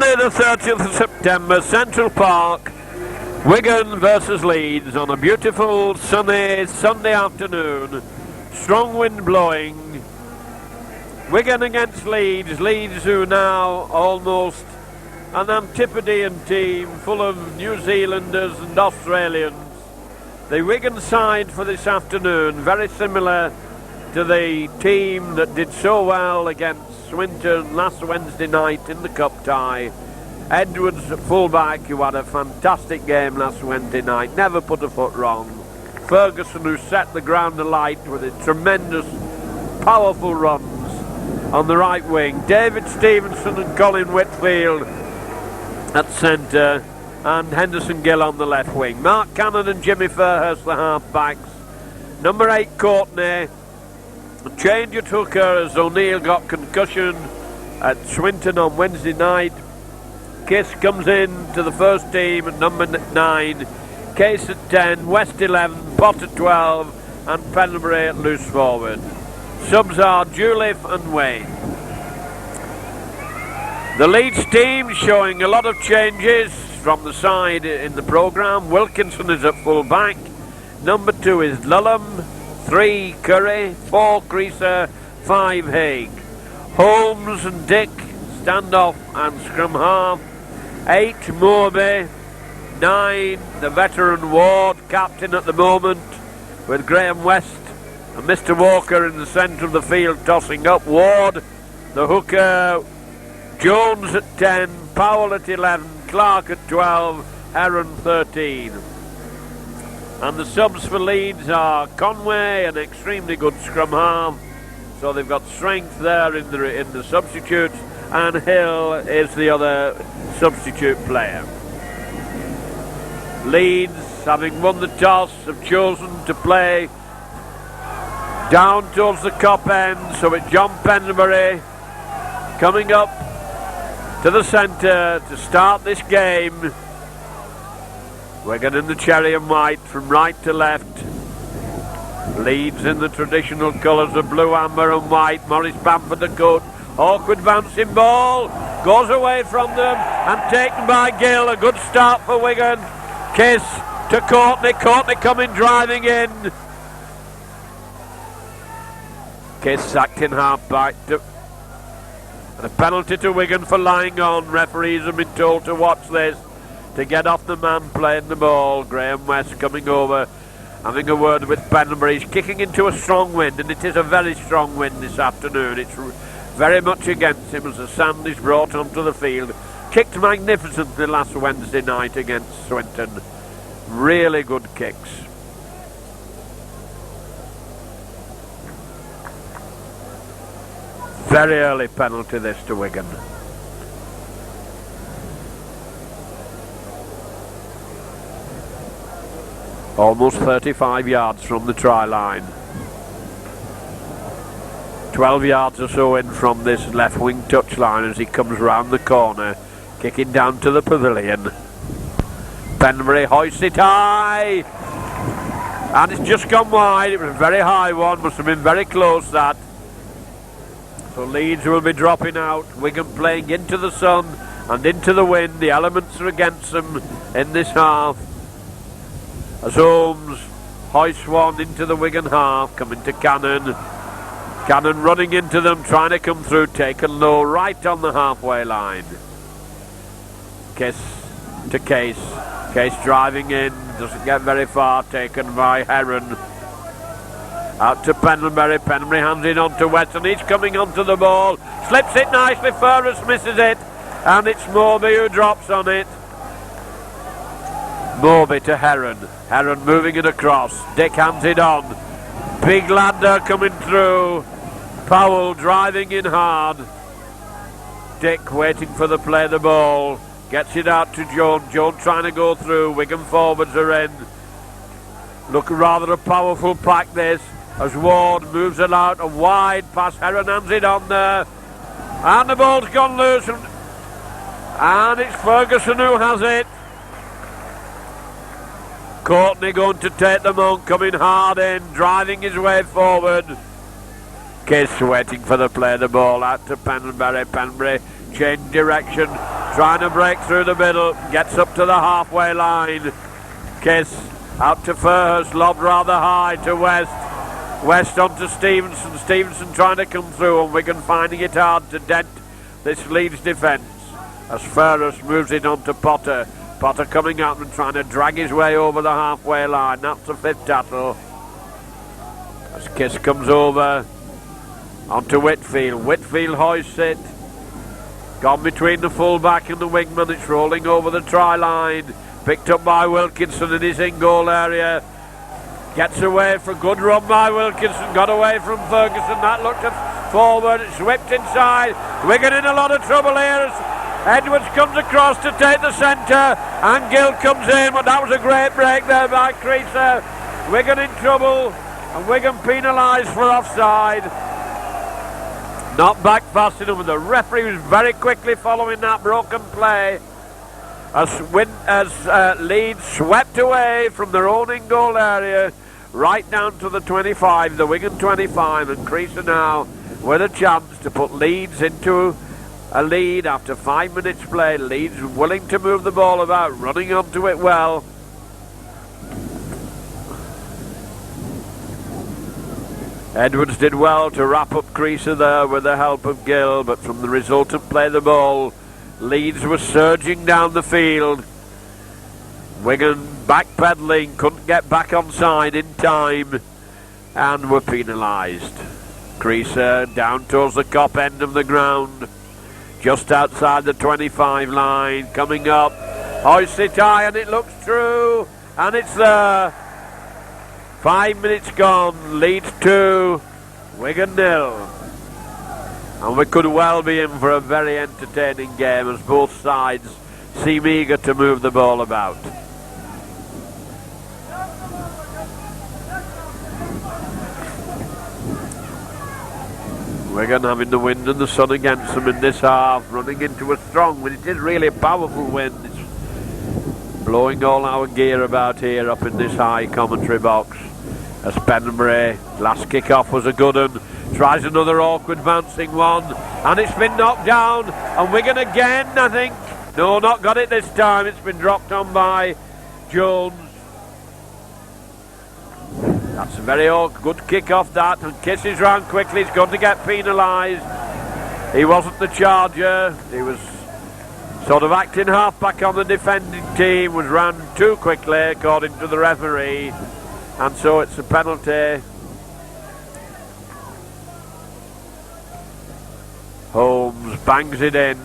Sunday the 30th of September, Central Park, Wigan versus Leeds on a beautiful sunny Sunday afternoon. Strong wind blowing. Wigan against Leeds. Leeds who now almost an Antipodean team full of New Zealanders and Australians. The Wigan side for this afternoon very similar to the team that did so well against Swinton last Wednesday night in the cup tie. Edwards, fullback, who had a fantastic game last Wednesday night, never put a foot wrong. Ferguson, who set the ground alight with his tremendous, powerful runs on the right wing. David Stevenson and Colin Whitfield at centre, and Henderson Gill on the left wing. Mark Cannon and Jimmy Fairhurst, the half-backs. Number 8, Courtney. A change at hooker as O'Neill got concussion at Swinton on Wednesday night. Kiss comes in to the first team at number 9. Case at 10, West 11, Pot at 12, and Penbury at loose forward. Subs are Juliff and Wayne. The Leeds team showing a lot of changes from the side in the programme. Wilkinson is at full back. Number 2 is Lulham. 3 Curry, 4 Creaser, 5 Haig. Holmes and Dick stand off and scrum half. 8 Morby. 9 the veteran Ward, captain at the moment, with Graham West and Mr Walker in the centre of the field tossing up. Ward, the hooker. Jones at 10, Powell at 11, Clark at 12, Heron 13. And the subs for Leeds are Conway, an extremely good scrum half, so they've got strength there in the substitutes, and Hill is the other substitute player. Leeds, having won the toss, have chosen to play down towards the cop end, so it's John Penbury coming up to the centre to start this game. Wigan in the cherry and white from right to left. Leeds in the traditional colours of blue, amber and white. Maurice Bamford the coach. Awkward bouncing ball. Goes away from them and taken by Gill. A good start for Wigan. Kiss to Courtney. Courtney coming driving in. Kiss sacked in half back. And a penalty to Wigan for lying on. Referees have been told to watch this, to get off the man playing the ball. Graham West coming over, having a word with Penbury. He's kicking into a strong wind, and it is a very strong wind this afternoon. It's very much against him as the sand is brought onto the field. Kicked magnificently last Wednesday night against Swinton. Really good kicks. Very early penalty this to Wigan. Almost 35 yards from the try line. 12 yards or so in from this left wing touchline as he comes round the corner, kicking down to the pavilion. Penbury hoists it high, and it's just gone wide. It was a very high one, must have been very close that. So Leeds will be dropping out. Wigan playing into the sun and into the wind. The elements are against them in this half, as Holmes hoists one into the Wigan half, coming to Cannon. Cannon running into them, trying to come through, taken low, right on the halfway line. Kiss to Case. Case driving in, doesn't get very far, taken by Heron. Out to Penbury. Penbury hands it on to West, and he's coming onto the ball. Slips it nicely, Ferris misses it, and it's Morby who drops on it. Morby to Heron. Heron moving it across. Dick hands it on. Big ladder coming through. Powell driving in hard. Dick waiting for the play the ball. Gets it out to Jones. Jones trying to go through. Wigan forwards are in. Look, rather a powerful pack this, as Ward moves it out. A wide pass. Heron hands it on there. And the ball's gone loose. And it's Ferguson who has it. Courtney going to take them on, coming hard in, driving his way forward. Kiss waiting for the play, the ball out to Penbury. Penbury change direction, trying to break through the middle, gets up to the halfway line. Kiss out to Furhurst, lobbed rather high to West. West on to Stevenson. Stevenson trying to come through, and Wigan finding it hard to dent this Leeds defence as Furhurst moves it on to Potter. Potter coming out and trying to drag his way over the halfway line. That's the fifth tackle. As Kiss comes over onto Whitfield. Whitfield hoists it. Gone between the full-back and the wingman. It's rolling over the try line. Picked up by Wilkinson in his in-goal area. Gets away for a good run by Wilkinson. Got away from Ferguson. That looked forward. It's whipped inside. Wigan in a lot of trouble here. Edwards comes across to take the centre, and Gill comes in, but that was a great break there by Creaser. Wigan in trouble, and Wigan penalised for offside. Not back fast enough, and the referee was very quickly following that broken play as Leeds swept away from their own in-goal area right down to the 25, the Wigan 25, and Creaser now with a chance to put Leeds into a lead after 5 minutes play. Leeds willing to move the ball about, running onto it well. Edwards did well to wrap up Creaser there with the help of Gill, but from the resultant play the ball, Leeds was surging down the field. Wigan backpedaling, couldn't get back onside in time, and were penalised. Creaser down towards the cop end of the ground, just outside the 25 line, coming up, hoists it high, and it looks true, and it's there. 5 minutes gone, Leeds 2, Wigan 0. And we could well be in for a very entertaining game as both sides seem eager to move the ball about. Wigan having the wind and the sun against them in this half, running into a strong wind. It is really a powerful wind. It's blowing all our gear about here up in this high commentary box. As Penbury, last kick-off was a good one. Tries another awkward bouncing one, and it's been knocked down. And Wigan again, I think. No, not got it this time. It's been dropped on by Jones. That's a very good kick-off that, and Kiss is round quickly. He's going to get penalised. He wasn't the charger. He was sort of acting half-back on the defending team. Was round too quickly, according to the referee. And so it's a penalty. Holmes bangs it in.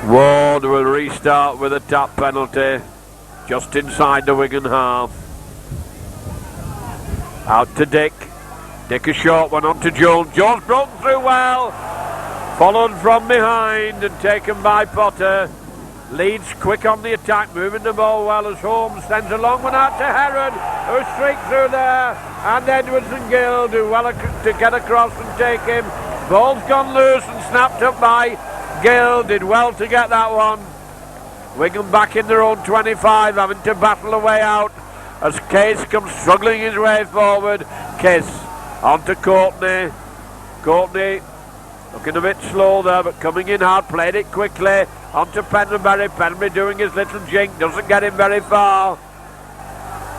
Ward will restart with a tap penalty just inside the Wigan half. Out to Dick. Dick a short one on to Jones. Jones broken through well. Followed from behind and taken by Potter. Leeds quick on the attack, moving the ball well as Holmes sends a long one out to Heron, who streaks through there, and Edwards and Gill do well to get across and take him. Ball's gone loose and snapped up by Gill, did well to get that one. Wigan back in their own 25, having to battle a way out as Case comes struggling his way forward. Case on to Courtney. Courtney looking a bit slow there, but coming in hard, played it quickly. On to Penbury. Penbury doing his little jink, doesn't get him very far.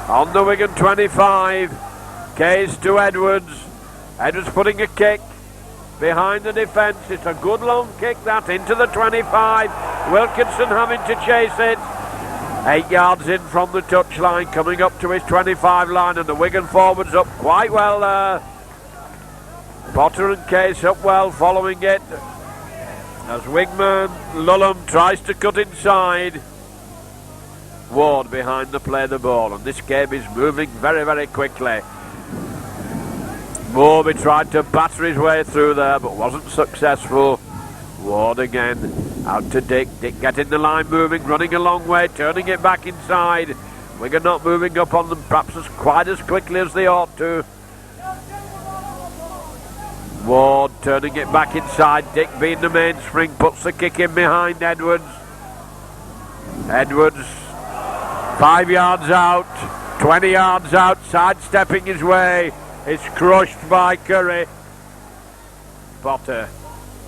On the Wigan 25. Case to Edwards. Edwards putting a kick behind the defence. It's a good long kick that into the 25. Wilkinson having to chase it. 8 yards in from the touchline, coming up to his 25 line, and the Wigan forwards up quite well there. Potter and Case up well following it as wingman Lullum tries to cut inside. Ward behind the play the ball, and this game is moving very, very quickly. Moorby tried to batter his way through there but wasn't successful. Ward again out to Dick. Dick getting the line moving, running a long way, turning it back inside. Wigan not moving up on them perhaps quite as quickly as they ought to. Ward turning it back inside. Dick being the mainspring, puts the kick in behind Edwards. Edwards 5 yards out, 20 yards out, sidestepping his way. It's crushed by Curry. Potter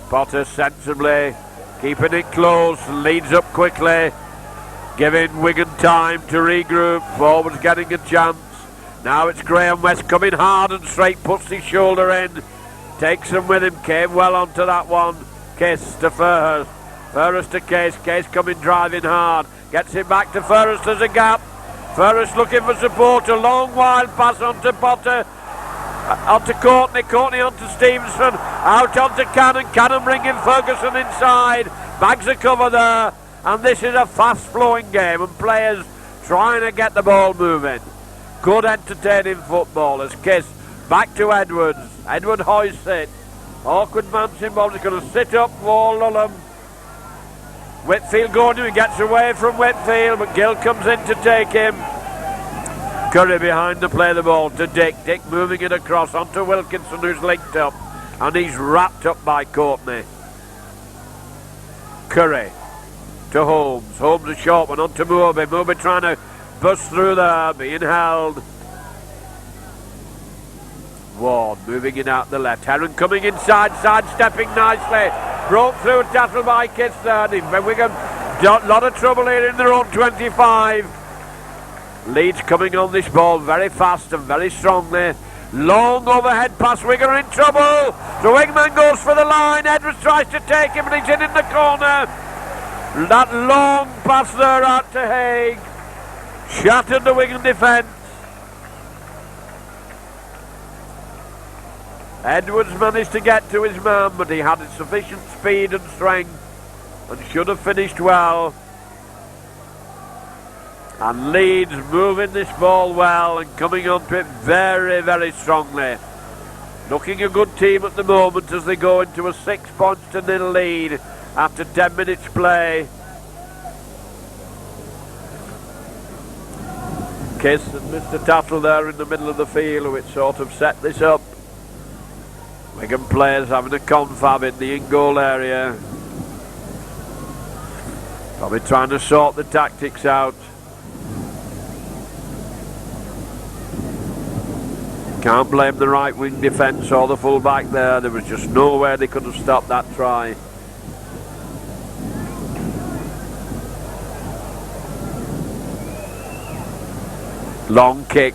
Potter sensibly keeping it close, leads up quickly, giving Wigan time to regroup. Forwards getting a chance. Now it's Graham West coming hard and straight, puts his shoulder in, takes him with him, came well onto that one. Kiss to Furhurst, Furhurst to Case, Case coming driving hard, gets it back to Furhurst, there's a gap. Furhurst looking for support, a long wild pass onto Potter, onto Courtney, Courtney onto Stevenson, out onto Cannon, Cannon bringing Ferguson inside, bags a cover there, and this is a fast flowing game and players trying to get the ball moving. Good entertaining football as Kiss back to Edwards, Edward hoists it, awkward man's involved, he's going to sit up for Lulham. Whitfield going to, he gets away from Whitfield, but Gill comes in to take him. Curry behind to play the ball to Dick. Dick moving it across onto Wilkinson, who's linked up, and he's wrapped up by Courtney. Curry to Holmes. Holmes a short one onto Moorby. Moorby trying to bust through there, being held. Ward moving in out the left. Heron coming inside, sidestepping nicely. Broke through a tackle by Kiss there. Wigan got a lot of trouble here in their own 25. Leeds coming on this ball very fast and very strongly. Long overhead pass, Wigan are in trouble. The wingman goes for the line. Edwards tries to take him, and he's in the corner. That long pass there out to Haig shattered the Wigan defence. Edwards managed to get to his man, but he had sufficient speed and strength and should have finished well. And Leeds moving this ball well and coming onto it very, very strongly. Looking a good team at the moment as they go into a 6-0 lead after 10 minutes play. Kiss and Mr. Tattle there in the middle of the field, which sort of set this up. Wigan players having a confab in the in-goal area. Probably trying to sort the tactics out. Can't blame the right wing defence or the full back there. There was just no way they could have stopped that try. Long kick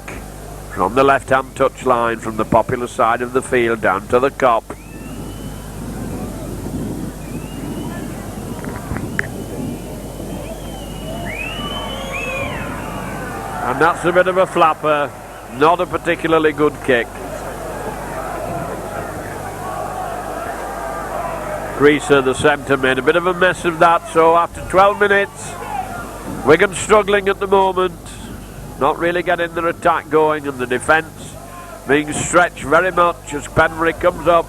from the left hand touch line from the popular side of the field down to the Cop. And that's a bit of a flapper. Not a particularly good kick. Greaser, the centre, made a bit of a mess of that. So after 12 minutes, Wigan struggling at the moment, not really getting their attack going, and the defence being stretched very much as Penry comes up.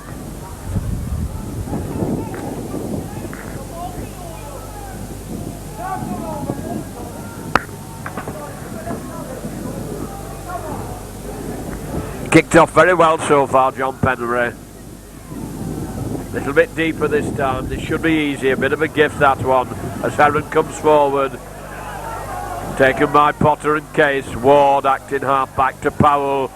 Kicked off very well so far, John Penry. Little bit deeper this time. This should be easy. A bit of a gift, that one, as Heron comes forward. Taken by Potter and Case. Ward acting half back to Powell.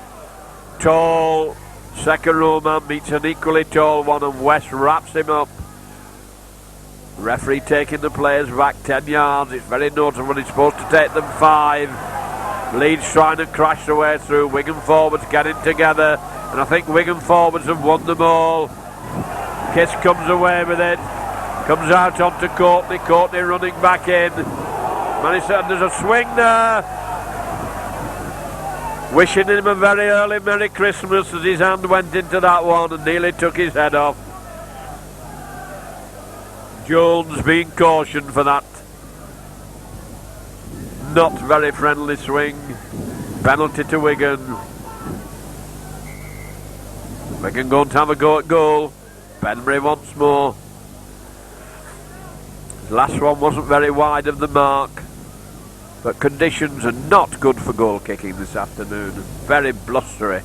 Tall second row man meets an equally tall one, and West wraps him up. Referee taking the players back 10 yards. It's very notable. He's supposed to take them 5. Leeds trying to crash their way through. Wigan forwards getting together, and I think Wigan forwards have won the ball. Kiss comes away with it, comes out onto Courtney. Courtney running back in. There's a swing there. Wishing him a very early Merry Christmas as his hand went into that one and nearly took his head off. Jones being cautioned for that not very friendly swing. Penalty to Wigan. Wigan going to have a go at goal. Penry once more. The last one wasn't very wide of the mark, but conditions are not good for goal kicking this afternoon. Very blustery.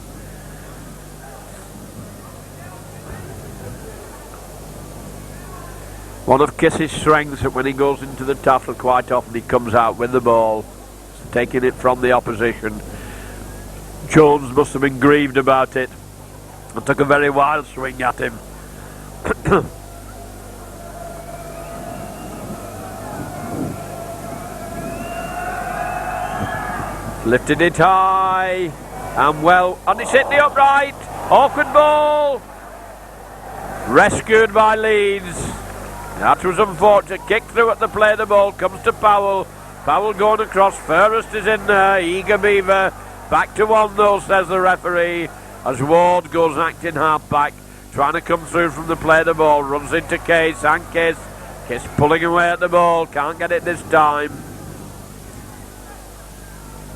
One of Kiss's strengths that when he goes into the tackle, quite often he comes out with the ball, taking it from the opposition. Jones must have been grieved about it and took a very wild swing at him. Lifted it high. And well, and it's hit the upright. Awkward ball. Rescued by Leeds. That was unfortunate. Kick through at the play. The ball comes to Powell. Powell going across. Fairest is in there. Eager Beaver. Back to 1-0, says the referee. As Ward goes acting half back. Trying to come through from the play. The ball runs into Case. And Case pulling away at the ball. Can't get it this time.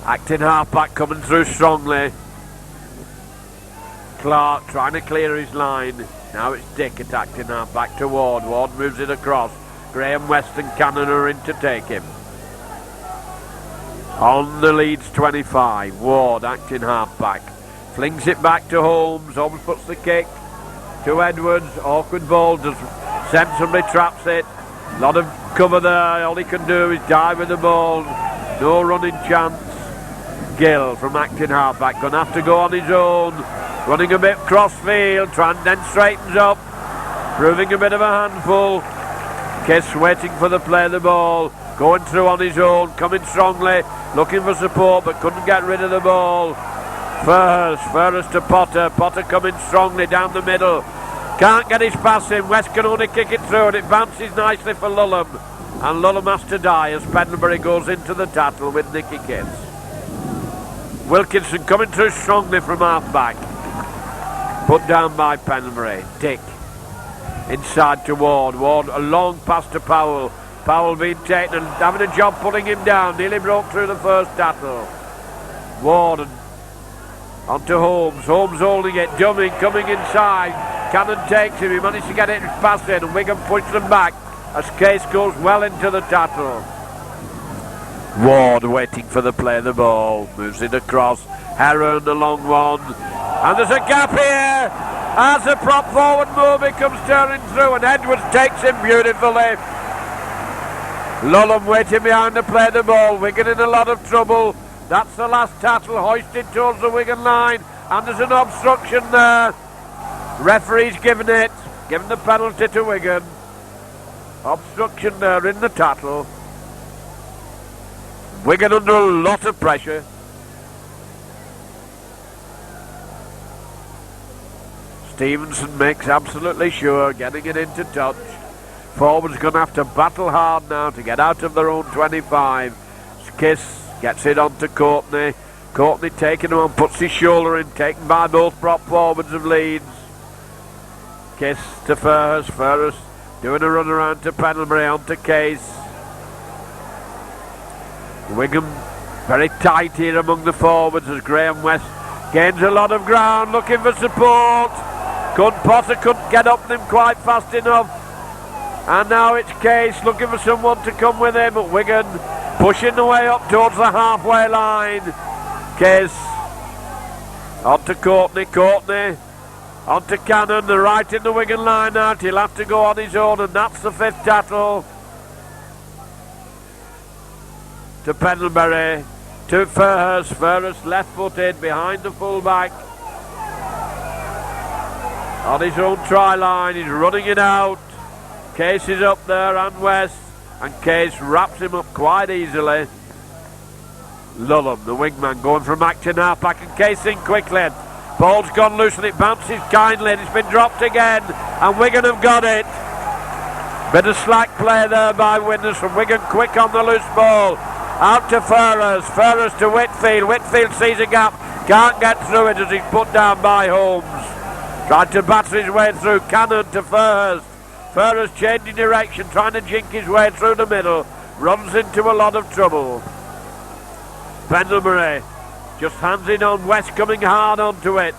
Acting half back coming through strongly. Clark trying to clear his line. Now it's Dick attacking half back to Ward. Ward moves it across. Graham West and Cannon are in to take him. On the Leeds 25. Ward acting half back. Flings it back to Holmes. Holmes puts the kick to Edwards. Awkward ball. Just sensibly traps it. A lot of cover there. All he can do is dive with the ball. No running chance. Gill from acting half-back, going to have to go on his own, running a bit cross-field, then straightens up, proving a bit of a handful. Kiss waiting for the play of the ball, going through on his own, coming strongly, looking for support but couldn't get rid of the ball. Furhurst to Potter, Potter coming strongly down the middle, can't get his pass in, West can only kick it through and it bounces nicely for Lulham, and Lulham has to die as Pendlebury goes into the tattle with Nicky Kiss. Wilkinson coming through strongly from half-back. Put down by Pendlebury. Dick inside to Ward. Ward a long pass to Powell. Powell being taken and having a job putting him down. Nearly broke through the first tackle. Ward onto Holmes. Holmes holding it. Dumming coming inside. Cannon takes him. He managed to get it past in and Wigan pushes them back as Case goes well into the tackle. Ward waiting for the play of the ball, moves it across, Heron the long one, and there's a gap here as the prop forward Moby comes turning through and Edwards takes him beautifully. Lulham waiting behind the play of the ball, Wigan in a lot of trouble. That's the last tackle, hoisted towards the Wigan line, and there's an obstruction there. Referee's given the penalty to Wigan. Obstruction there in the tackle. Wigan under a lot of pressure. Stevenson makes absolutely sure, getting it into touch. Forwards going to have to battle hard now to get out of their own 25. Kiss gets it onto Courtney. Courtney taking him on, puts his shoulder in, taken by both prop forwards of Leeds. Kiss to Furhurst. Furhurst doing a run around to Pendlebury, onto Case. Wigan very tight here among the forwards as Graham West gains a lot of ground, looking for support. Potter couldn't get up them quite fast enough. And now it's Case looking for someone to come with him. But Wigan pushing the way up towards the halfway line. Case onto Courtney. Courtney onto Cannon. They're right in the Wigan line out. He'll have to go on his own, and that's the fifth tackle. To Pendlebury, to Furhurst. Furhurst left-footed behind the full-back. On his own try line, he's running it out. Case is up there and West, and Case wraps him up quite easily. Lulham, the wingman, going from acting half-back and Case in quickly. Ball's gone loose and it bounces kindly and it's been dropped again, and Wigan have got it. Bit of slack play there by Winters from Wigan, quick on the loose ball. Out to Furhurst, Furhurst to Whitfield. Whitfield sees a gap, can't get through it as he's put down by Holmes. Tried to batter his way through. Cannon to Furhurst. Furhurst changing direction, trying to jink his way through the middle. Runs into a lot of trouble. Pendlebury just hands it on. West coming hard onto it.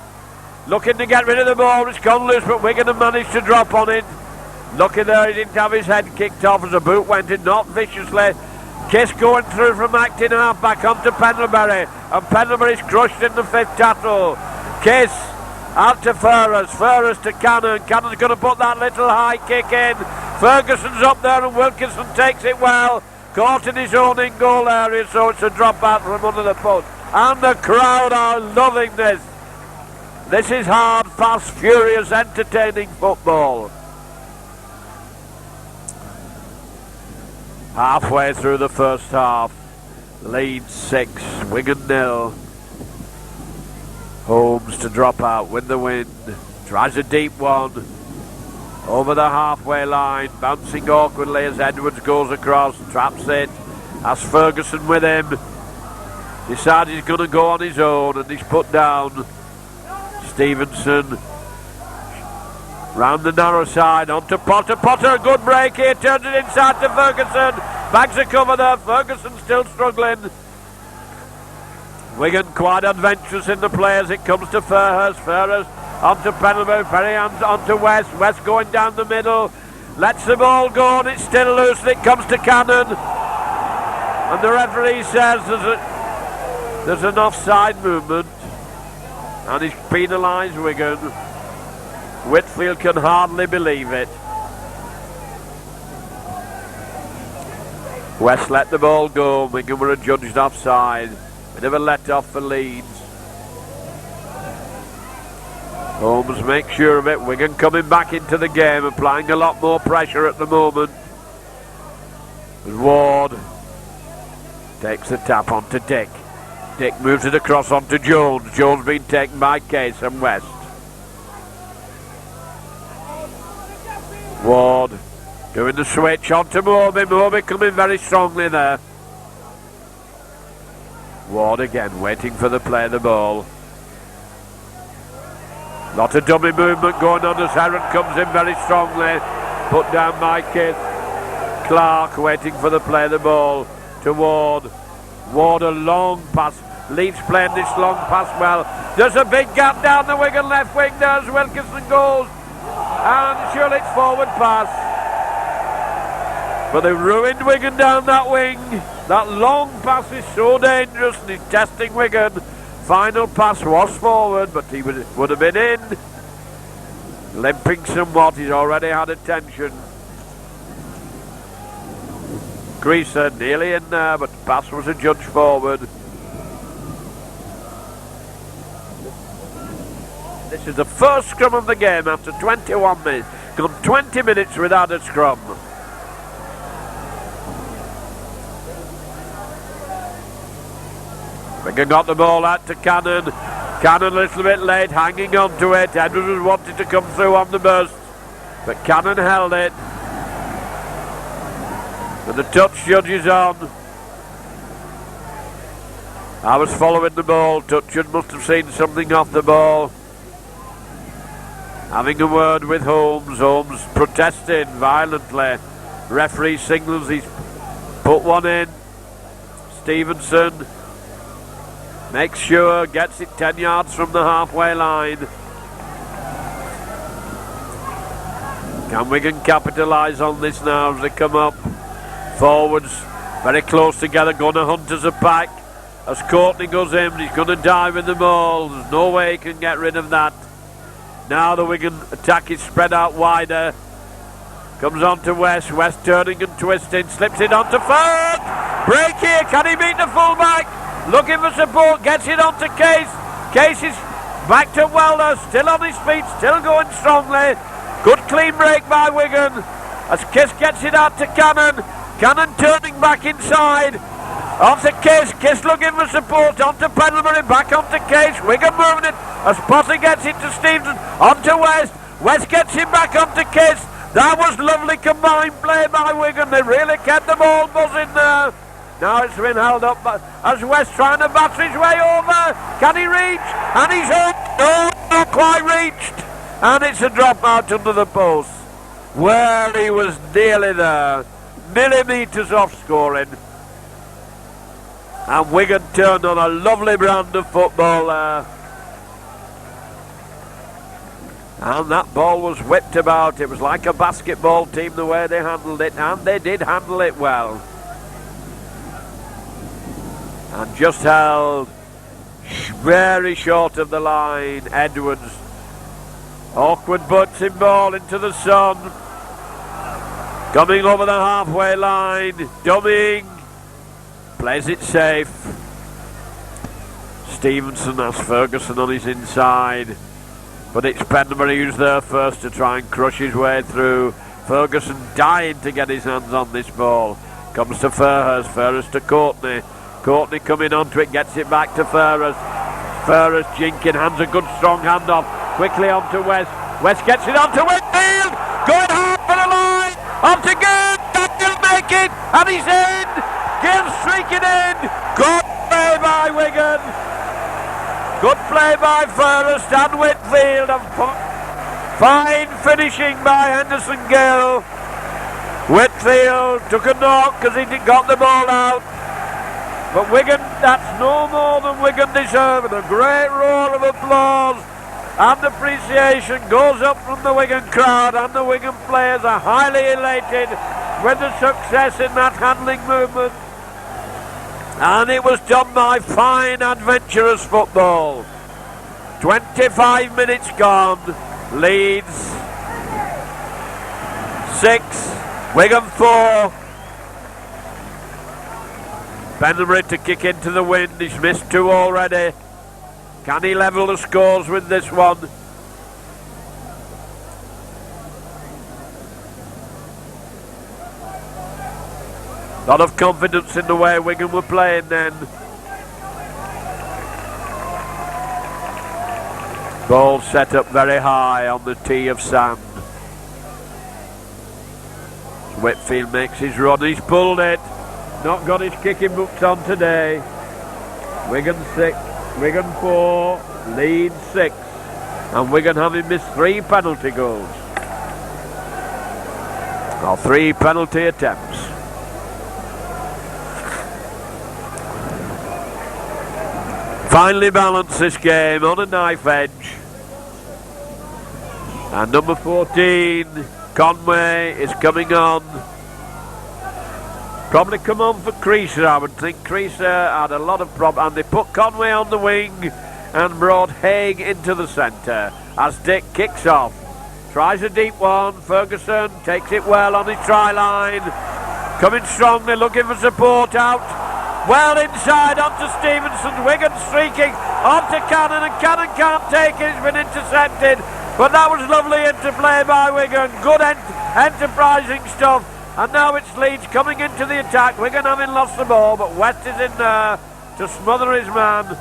Looking to get rid of the ball. It's gone loose, but Wigan have managed to drop on it. Lucky there he didn't have his head kicked off as a boot went in, not viciously. Kiss going through from acting half back onto Pendlebury, and Pendlebury's crushed in the fifth tackle. Kiss out to Furhurst. Furhurst to Cannon. Cannon's going to put that little high kick in. Ferguson's up there and Wilkinson takes it well. Caught in his own in-goal area, so it's a drop out from under the post. And the crowd are loving this. This is hard, fast, furious, entertaining football. Halfway through the first half, Leeds 6, Wigan 0. Holmes to drop out with the wind. Tries a deep one. Over the halfway line. Bouncing awkwardly as Edwards goes across. Traps it. Has Ferguson with him. Decides he's going to go on his own and he's put down. Stevenson. Round the narrow side. Onto Potter. Potter, a good break here. Turns it inside to Ferguson. Bags a cover there. Ferguson still struggling. Wigan quite adventurous in the play as it comes to Fairhurst. Fairhurst onto Pendlebury. Perry onto West. West going down the middle. Lets the ball go and it's still loose and it comes to Cannon. And the referee says there's an offside movement. And he's penalised Wigan. Whitfield can hardly believe it. West let the ball go. Wigan were adjudged offside. Bit of a let off for Leeds. Holmes makes sure of it. Wigan coming back into the game, applying a lot more pressure at the moment. As Ward takes the tap onto Dick. Dick moves it across onto Jones. Jones being taken by Case and West. Ward doing the switch onto Moby. Moby coming very strongly there. Ward again waiting for the play of the ball. Lot of dummy movement going on as Heron comes in very strongly. Put down by Kith. Clark waiting for the play of the ball to Ward. Ward a long pass. Leeds playing this long pass well. There's a big gap down the Wigan left wing there as Wilkinson goes. And surely it's forward pass. But they ruined Wigan down that wing. That long pass is so dangerous and he's testing Wigan. Final pass was forward, but he would have been in. Limping somewhat, he's already had attention. Creaser nearly in there, but the pass was adjudged forward. This is the first scrum of the game after 21 minutes. Gone 20 minutes without a scrum. Wigan got the ball out to Cannon. Cannon a little bit late, hanging on to it. Edwards wanted to come through on the burst, but Cannon held it. And the touch judge is on. I was following the ball. Touchard must have seen something off the ball. Having a word with Holmes. Holmes protesting violently. Referee signals he's put one in. Stevenson makes sure, gets it 10 yards from the halfway line. Can Wigan capitalise on this now as they come up? Forwards very close together, going to hunt as a pack. As Courtney goes in, he's going to dive with the ball. There's no way he can get rid of that. Now the Wigan attack is spread out wider. Comes on to West. West turning and twisting. Slips it onto Ferd. Break here. Can he beat the fullback? Looking for support. Gets it onto Case. Case is back to Welder. Still on his feet. Still going strongly. Good clean break by Wigan. As Kiss gets it out to Cannon. Cannon turning back inside. Onto Case. Kiss looking for support. Onto Pendlebury. Back onto Case. Wigan moving it. As Potter gets it to Stevenson. Onto West. West gets him back onto Case. That was lovely combined play by Wigan. They really kept the ball buzzing there. Now it's been held up as West trying to batter his way over. Can he reach? And he's hurt. No, not quite reached. And it's a drop out under the post. Well, he was nearly there. Millimetres off scoring. And Wigan turned on a lovely brand of football there. And that ball was whipped about. It was like a basketball team the way they handled it. And they did handle it well. And just held very short of the line. Edwards. Awkward butting ball into the sun. Coming over the halfway line. Dummying. Plays it safe. Stevenson has Ferguson on his inside. But it's Pendlebury who's there first to try and crush his way through. Ferguson dying to get his hands on this ball. Comes to Fairhurst. Fairhurst to Courtney. Courtney coming onto it, gets it back to Furrest. Furrest jinking, hands a good strong hand off. Quickly onto West. West gets it onto Whitfield. Going hard for the line. Up to Gill. He'll make it. And he's in. Gill streaking in. Good play by Wigan. Good play by Furrest and Whitfield. And fine finishing by Henderson Gill. Whitfield took a knock because he got the ball out. But Wigan, that's no more than Wigan deserve. And a great roar of applause and appreciation goes up from the Wigan crowd, and the Wigan players are highly elated with the success in that handling movement. And it was done by fine, adventurous football. 25 minutes gone. Leeds 6, Wigan 4. Penbury to kick into the wind. He's missed 2 already. Can he level the scores with this one? Lot of confidence in the way Wigan were playing then. Ball set up very high on the tee of sand. Whitfield makes his run. He's pulled it. Not got his kicking boots on today. Wigan 6, Wigan 4, Leeds 6, and Wigan having missed 3 penalty goals. Or 3 penalty attempts. Finally balanced this game on a knife edge. And number 14, Conway, is coming on. Probably come on for Creaser, I would think. Creaser had a lot of problems, and they put Conway on the wing and brought Haig into the centre as Dick kicks off. Tries a deep one. Ferguson takes it well on his try line. Coming strongly, looking for support out. Well inside onto Stevenson. Wigan streaking onto Cannon, and Cannon can't take it. It's been intercepted. But that was lovely interplay by Wigan. Good enterprising stuff. And now it's Leeds coming into the attack. Wigan having lost the ball, but West is in there to smother his man.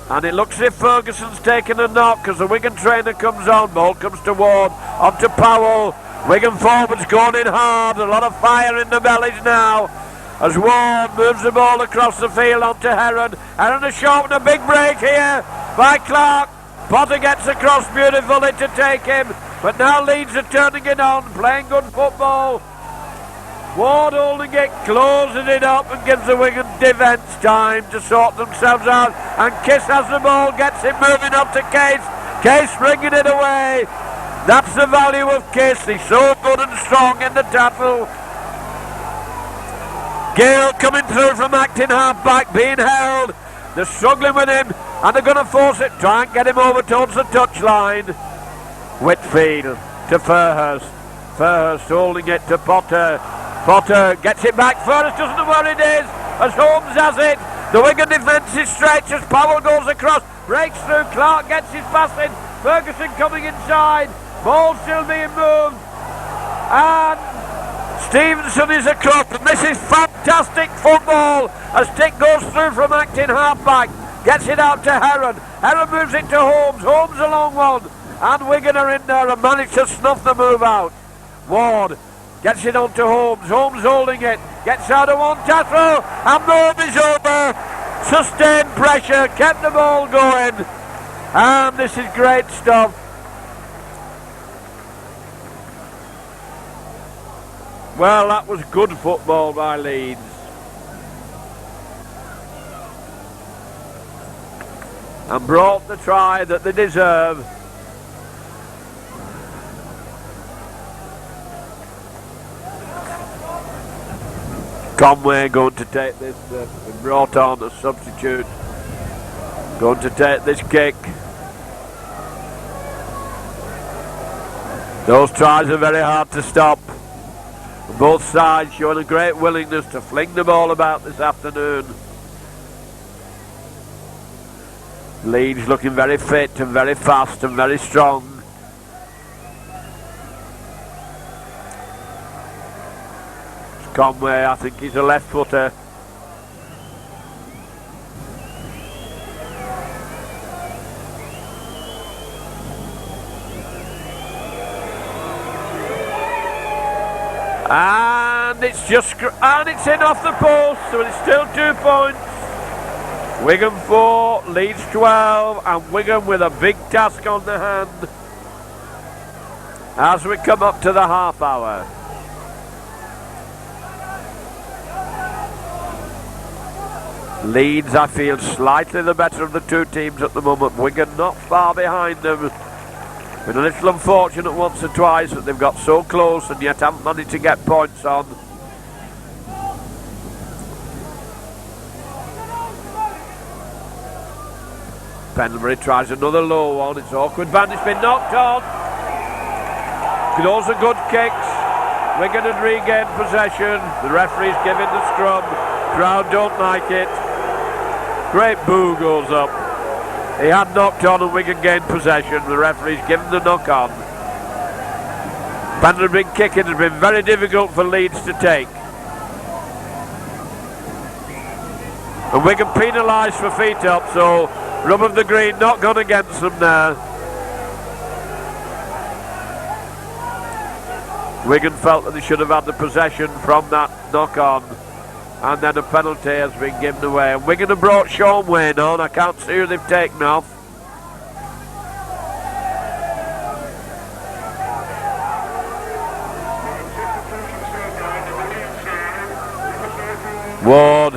And it looks as if Ferguson's taken a knock because the Wigan trainer comes on. Ball comes to Ward, on to Powell. Wigan forwards going in hard. A lot of fire in the bellies now as Ward moves the ball across the field onto Heron. Heron has shortened a big break here by Clark. Potter gets across beautifully to take him. But now Leeds are turning it on, playing good football. Ward holding it, closes it up and gives the Wigan defence time to sort themselves out. And Kiss has the ball, gets it moving up to Case. Case bringing it away. That's the value of Kiss. He's so good and strong in the tackle. Gale coming through from acting half-back, being held. They're struggling with him and they're going to force it, try and get him over towards the touchline. Whitfield to Fairhurst. Fairhurst holding it to Potter. Potter gets it back. Fairhurst doesn't know where it is as Holmes has it. The Wigan defence is stretched as Powell goes across. Breaks through. Clark gets his pass in. Ferguson coming inside. Ball still being moved. And Stevenson is across. And this is fantastic football as Dick goes through from acting half-back. Gets it out to Heron. Heron moves it to Holmes. Holmes a long one. And Wigan are in there and manage to snuff the move out. Ward gets it on to Holmes. Holmes holding it. Gets out of one tackle. And move is over. Sustained pressure. Kept the ball going. And this is great stuff. Well, that was good football by Leeds. And brought the try that they deserve. Conway going to take this, brought on a substitute, going to take this kick. Those tries are very hard to stop. Both sides showing a great willingness to fling the ball about this afternoon. Leeds looking very fit and very fast and very strong. Conway, I think he's a left footer. And it's it's in off the post, so it's still 2 points. Wigan 4, Leeds 12, and Wigan with a big task on the hand as we come up to the half hour. Leeds, I feel, slightly the better of the two teams at the moment. Wigan not far behind them. Been a little unfortunate once or twice that they've got so close and yet haven't managed to get points on. Pendlebury tries another low one. It's awkward band. It's been knocked on. Those are good kicks. Wigan had regained possession. The referee's giving the scrum. Crowd don't like it. Great boo goes up. He had knocked on and Wigan gained possession. The referee's given the knock on. Pendlebury kicking has been very difficult for Leeds to take. And Wigan penalised for feet up, so rub of the green not gone against them there. Wigan felt that they should have had the possession from that knock on, and then a penalty has been given away. And Wigan have brought Sean Wayne on. I can't see who they've taken off. Ward.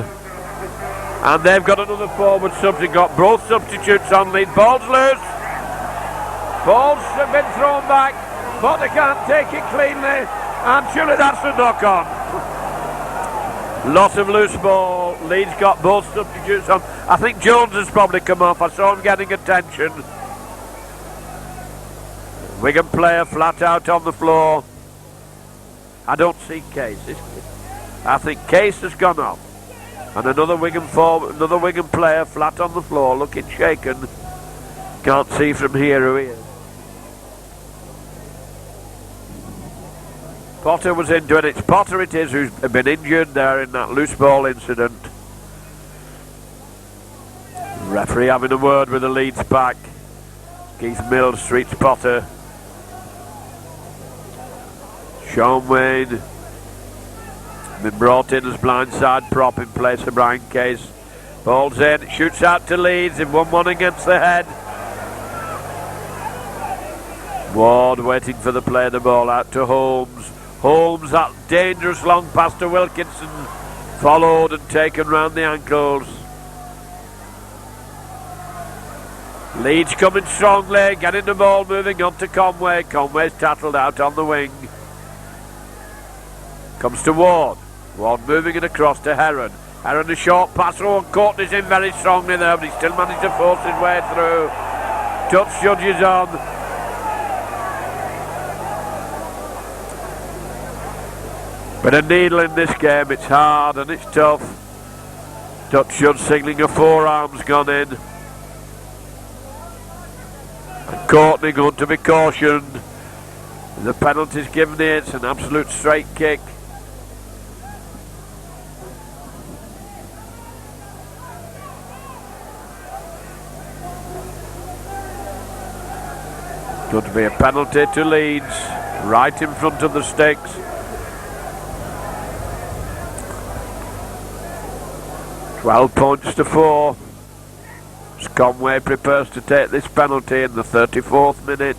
And they've got another forward sub. They've got both substitutes on Leeds. Ball's loose. Balls have been thrown back, but they can't take it cleanly. And surely that's a knock on. Lot of loose ball. Leeds got both substitutes on. I think Jones has probably come off. I saw him getting attention. Wigan player flat out on the floor. I don't see Case. I think Case has gone off. And another Wigan player flat on the floor, looking shaken. Can't see from here who he is. Potter was into it. It's Potter it is who's been injured there in that loose ball incident. Referee having a word with the Leeds back. Keith Mills treats Potter. Sean Wayne been brought in as blindside prop in place of Brian Case. Ball's in, shoots out to Leeds in 1-1 against the head. Ward waiting for the play, the ball out to Holmes. Holmes, that dangerous long pass to Wilkinson, followed and taken round the ankles. Leeds coming strongly, getting the ball moving on to Conway. Conway's tattled out on the wing. Comes to Ward. Ward moving it across to Heron. Heron a short pass. Oh, Courtney's in very strongly there, but he still managed to force his way through. Touch judges on. But a needle in this game. It's hard and it's tough. Touch judge signalling a forearm's gone in. And Courtney going to be cautioned. The penalty's given here. It's an absolute straight kick. Going to be a penalty to Leeds, right in front of the sticks. "12 points to 4. As Conway prepares to take this penalty in the 34th minute.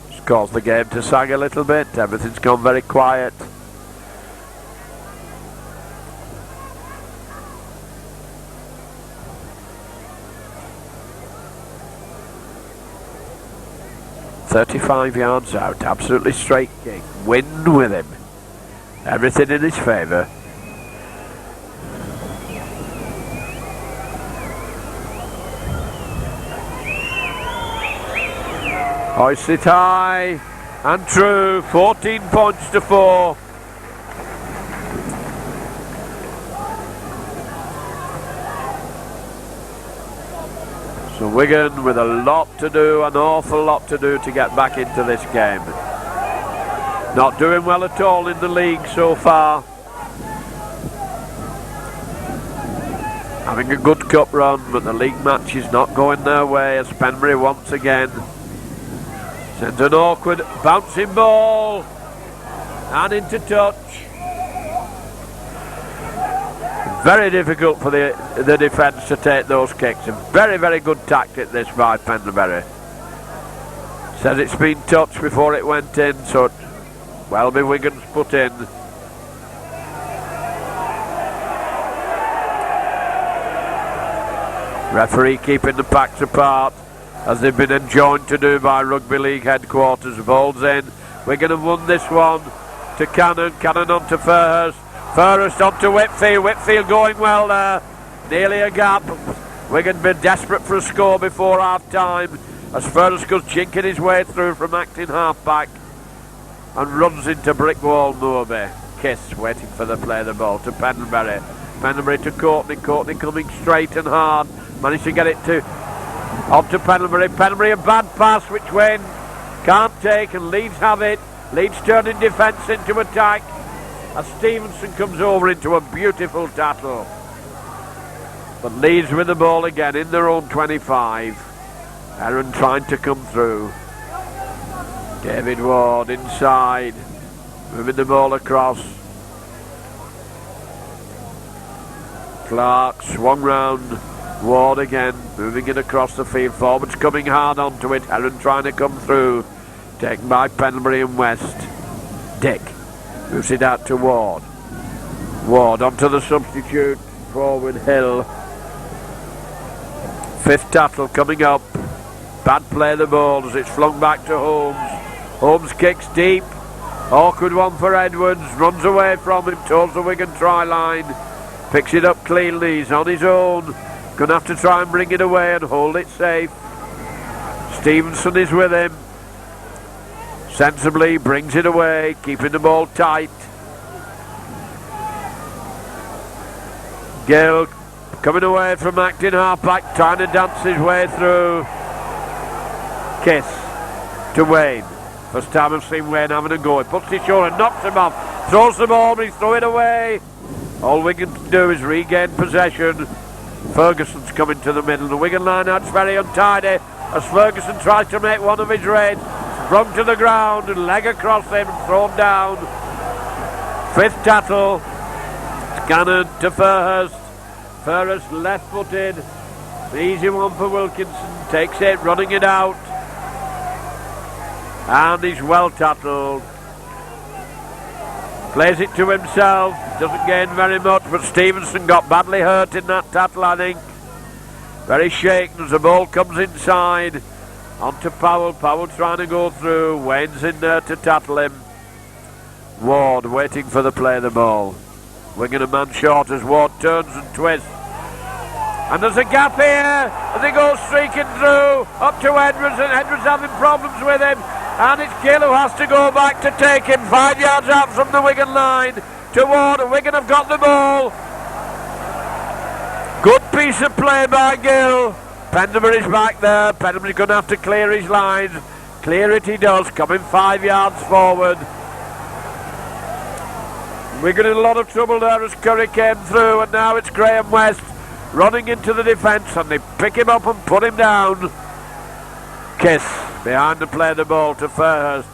It's caused the game to sag a little bit. Everything's gone very quiet. "35 yards out, absolutely straight kick. Wind with him. Everything in his favour. Hoist it high and true. 14 points to 4. So Wigan with a lot to do, an awful lot to do to get back into this game. Not doing well at all in the league so far. Having a good cup run, but the league match is not going their way as Penbury once again sends an awkward bouncing ball. And into touch. Very difficult for the defence to take those kicks. A very, very good tactic this by Pendlebury. Says it's been touched before it went in, so it well be Wigan's put in. Referee keeping the packs apart, as they've been enjoined to do by Rugby League headquarters. Ball's in. Wigan have won this one to Cannon. Cannon on to Fairhurst. Fairhurst on to Whitfield. Whitfield going well there. Nearly a gap. Wigan been desperate for a score before half time, as Fairhurst goes chinking his way through from acting half back and runs into brick wall Moorby. Kiss waiting for the play the ball to Pendlebury. Pendlebury to Courtney. Courtney coming straight and hard. Managed to get it on to Pendlebury. Pendlebury a bad pass which Wayne can't take, and Leeds have it. Leeds turning defence into attack as Stevenson comes over into a beautiful tackle. But Leeds with the ball again in their own 25. Aaron trying to come through. David Ward inside, moving the ball across. Clark swung round. Ward again, moving it across the field. Forwards coming hard onto it. Aaron trying to come through. Taken by Pendlebury and West. Dick moves it out to Ward. Ward onto the substitute forward Hill. Fifth tackle coming up. Bad play the ball as it's flung back to Holmes. Holmes kicks deep. Awkward one for Edwards. Runs away from him towards the Wigan try line. Picks it up cleanly. He's on his own. Gonna have to try and bring it away and hold it safe. Stevenson is with him. Sensibly brings it away, keeping the ball tight. Gill coming away from acting half-back, trying to dance his way through. Kiss to Wayne. First time I've seen Wayne having a go. He puts his shoulder, knocks him off, throws the ball, but he's throwing it away. All Wigan can do is regain possession. Ferguson's coming to the middle. The Wigan line-out's very untidy as Ferguson tries to make one of his raids. Sprung to the ground and leg across him and thrown down. Fifth tackle. Cannon to Fairhurst. Fairhurst left-footed. The easy one for Wilkinson. Takes it, running it out. And he's well tackled. Plays it to himself. Doesn't gain very much, but Stevenson got badly hurt in that tackle, I think. Very shaken as the ball comes inside. On to Powell. Powell trying to go through. Wayne's in there to tackle him. Ward waiting for the play of the ball. Wigan a man short as Ward turns and twists. And there's a gap here as he goes streaking through up to Edwards, and Edwards having problems with him. And it's Gill who has to go back to take him 5 yards out from the Wigan line to Ward. And Wigan have got the ball. Good piece of play by Gill. Pendlebury's back there. Pendlebury's going to have to clear his lines. Clear it he does, coming 5 yards forward. Wigan in a lot of trouble there as Curry came through, and now it's Graham West running into the defence, and they pick him up and put him down. Kiss behind the play the ball to Fairhurst.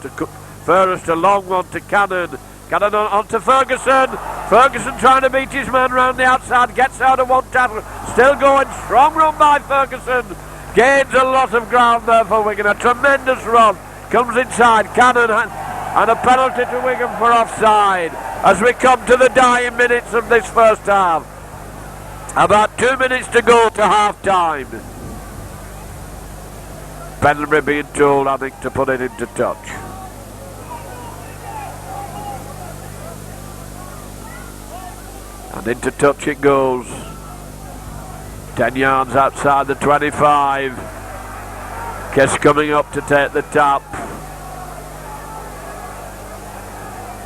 Fairhurst a long one to Cannon. Cannon on to Ferguson. Ferguson trying to beat his man round the outside. Gets out of one tackle. Still going. Strong run by Ferguson. Gains a lot of ground there for Wigan. A tremendous run. Comes inside. Cannon and a penalty to Wigan for offside. As we come to the dying minutes of this first half. About 2 minutes to go to half time. Pendlebury being told, I think, to put it into touch. And into touch it goes. 10 yards outside the 25. Kiss coming up to take the tap.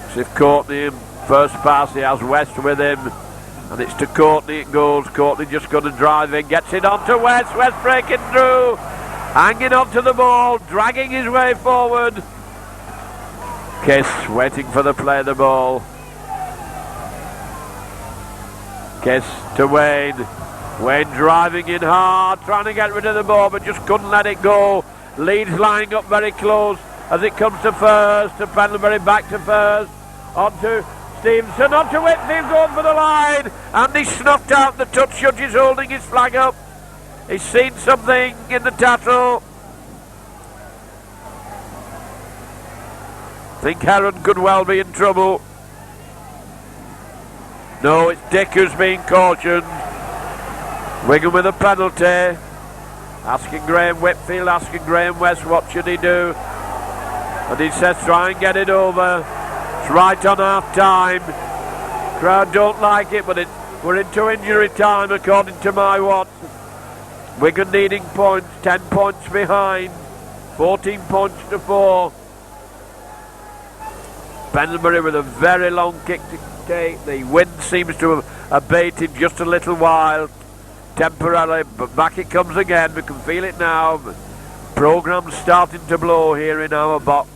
As if Courtney in first pass, he has West with him. And it's to Courtney it goes. Courtney just going to drive in. Gets it on to West. West breaking through. Hanging on to the ball. Dragging his way forward. Kiss waiting for the play of the ball. Kiss to Wayne. Wayne driving in hard. Trying to get rid of the ball but just couldn't let it go. Leeds lining up very close as it comes to Fairhurst. To Pendlebury back to Fairhurst. onto Stevenson, onto Whitfield, going for the line, and he snuffed out the touch. Judge is holding his flag up. He's seen something in the tackle. I think Heron could well be in trouble. No, it's Dick who's being cautioned. Wigan with a penalty. Asking Graham Whitfield, asking Graham West what should he do. And he says try and get it over. It's right on half time. Crowd don't like it, but we're into injury time according to my watch. Wigan needing points, 10 points behind. 14 points to 4. Pendlebury with a very long kick to take. The wind seems to have abated just a little while, temporarily, but back it comes again. We can feel it now. Programme's starting to blow here in our box.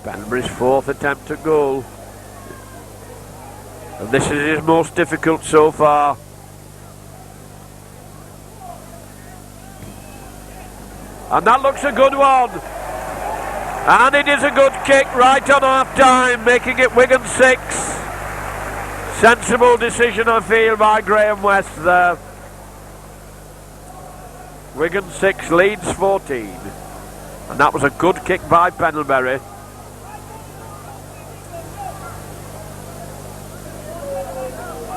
Pendlebury's 4th attempt at goal, and this is his most difficult so far. And that looks a good one. And it is a good kick right on half time, making it Wigan 6. Sensible decision, I feel, by Graham West there. Wigan 6, Leeds 14. And that was a good kick by Pendlebury.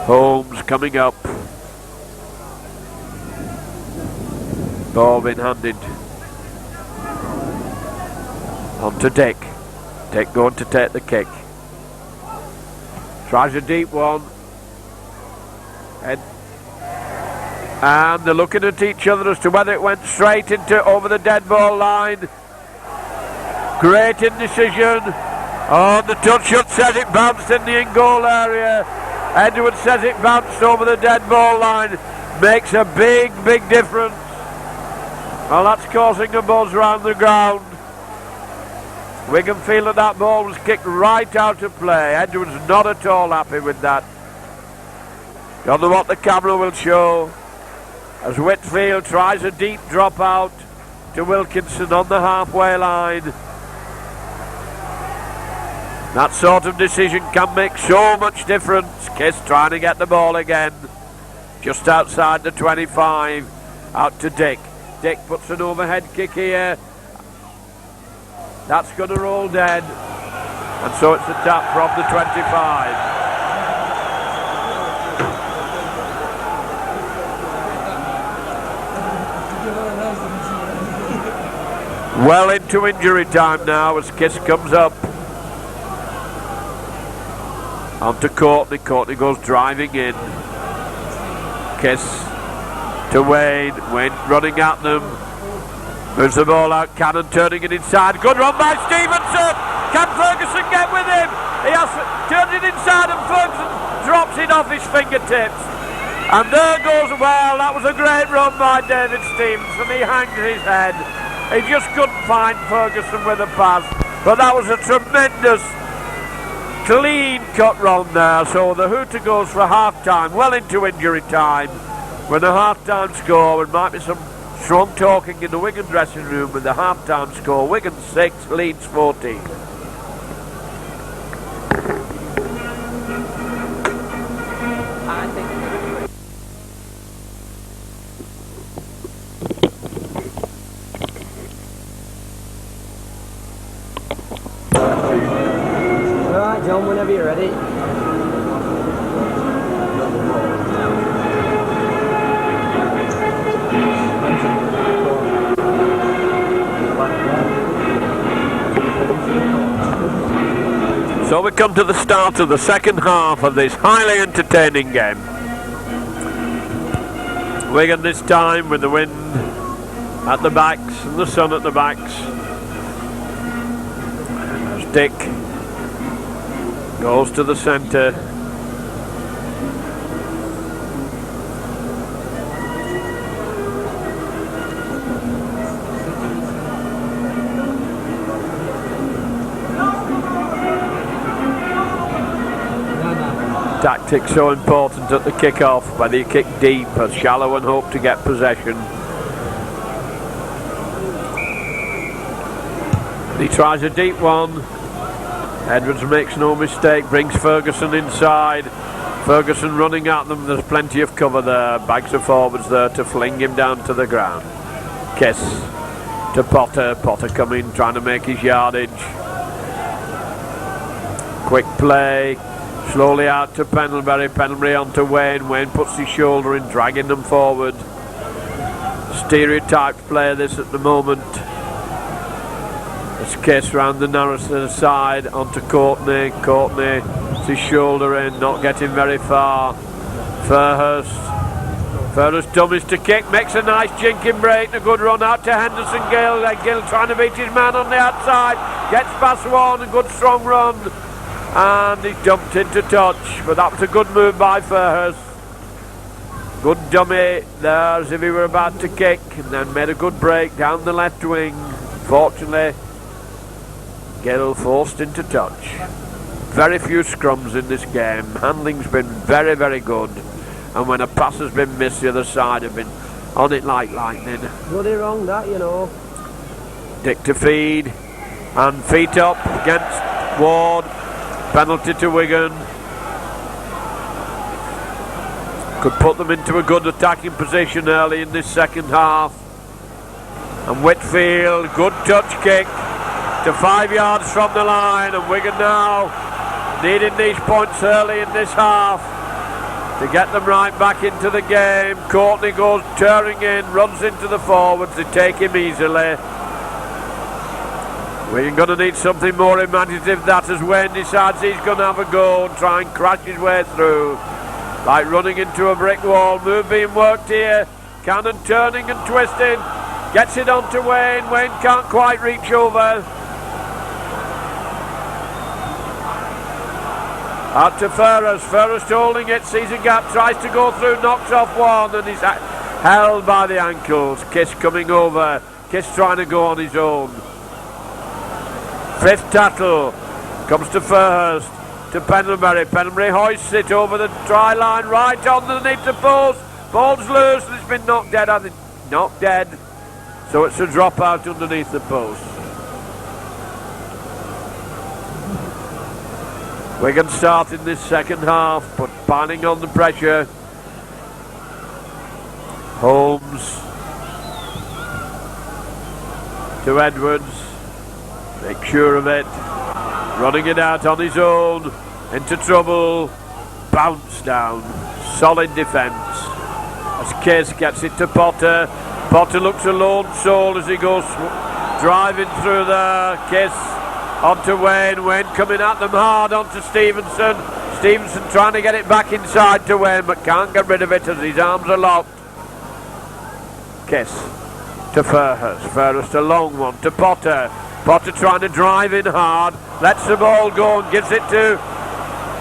Holmes coming up. Ball being handed on to Dick. Dick going to take the kick. Tries a deep one. And they're looking at each other as to whether it went straight into over the dead ball line. Great indecision. Oh, the touch shot says it bounced in the in-goal area. Edwards says it bounced over the dead ball line. Makes a big, big difference. Well, that's causing a buzz round the ground. Wigan feel that ball was kicked right out of play. Edwards not at all happy with that. Don't know what the camera will show as Whitfield tries a deep drop out to Wilkinson on the halfway line. That sort of decision can make so much difference. Kiss trying to get the ball again. Just outside the 25. Out to Dick. Dick puts an overhead kick here. That's going to roll dead. And so it's a tap from the 25. Well into injury time now as Kiss comes up. On to Courtney. Courtney goes driving in. Kiss to Wayne. Wayne running at them. Moves the ball out. Cannon turning it inside. Good run by Stevenson. Can Ferguson get with him? He has turned it inside and Ferguson drops it off his fingertips. And there goes, well, that was a great run by David Stevenson. He hangs his head. He just couldn't find Ferguson with a pass. But that was a tremendous, clean cut run there. So the hooter goes for half-time, well into injury time. With a half-time score, there might be some strong talking in the Wigan dressing room with the half-time score. Wigan 6, Leeds 14. Alright, John, whenever you're ready. So we come to the start of the second half of this highly entertaining game. Wigan this time with the wind at the backs and the sun at the backs. As Dick goes to the centre. Tactics so important at the kick-off, whether you kick deep or shallow and hope to get possession. He tries a deep one. Edwards makes no mistake, brings Ferguson inside. Ferguson running at them, there's plenty of cover there. Bags of forwards there to fling him down to the ground. Kiss to Potter. Potter coming, trying to make his yardage. Quick play. Slowly out to Pendlebury. Pendlebury onto Wayne. Wayne puts his shoulder in, dragging them forward. Stereotyped play this at the moment. It's Kiss round the narrow side onto Courtney. Courtney, his shoulder in, not getting very far. Fairhurst dummies to kick, makes a nice jinking break, a good run out to Henderson Gill. Gill trying to beat his man on the outside, gets past one, a good strong run, and he's dumped into touch, but that was a good move by Fairhurst. Good dummy there as if he were about to kick, and then made a good break down the left wing. Fortunately, Gill forced into touch. Very few scrums in this game. Handling's been very, very good. And when a pass has been missed, the other side have been on it like lightning. Bloody wrong that, you know. Dick to feed. And feet up against Ward. Penalty to Wigan. Could put them into a good attacking position early in this second half. And Whitfield, good touch kick to 5 yards from the line, and Wigan now needing these points early in this half to get them right back into the game. Courtney goes tearing in, runs into the forwards, they take him easily. We're going to need something more imaginative than that as Wayne decides he's going to have a go and try and crash his way through, like running into a brick wall. Move being worked here, Cannon turning and twisting, gets it onto Wayne. Wayne can't quite reach over. Out to Fairhurst. Fairhurst holding it, sees a gap, tries to go through, knocks off one, and he's held by the ankles. Kiss coming over. Kiss trying to go on his own. Fifth tackle comes to Fairhurst, to Pendlebury. Pendlebury hoists it over the try line, right underneath the post. Ball's loose, and it's been knocked dead. I think knocked dead. So it's a drop out underneath the post. Wigan starting this second half, but piling on the pressure. Holmes to Edwards, make sure of it, running it out on his own, into trouble, bounce down, solid defence. As Kiss gets it to Potter. Potter looks a lone soul as he goes driving through there. Kiss onto Wayne. Wayne coming at them hard onto Stevenson. Stevenson trying to get it back inside to Wayne, but can't get rid of it as his arms are locked. Kiss to Fairhurst. Fairhurst a long one to Potter. Potter trying to drive in hard, lets the ball go and gives it to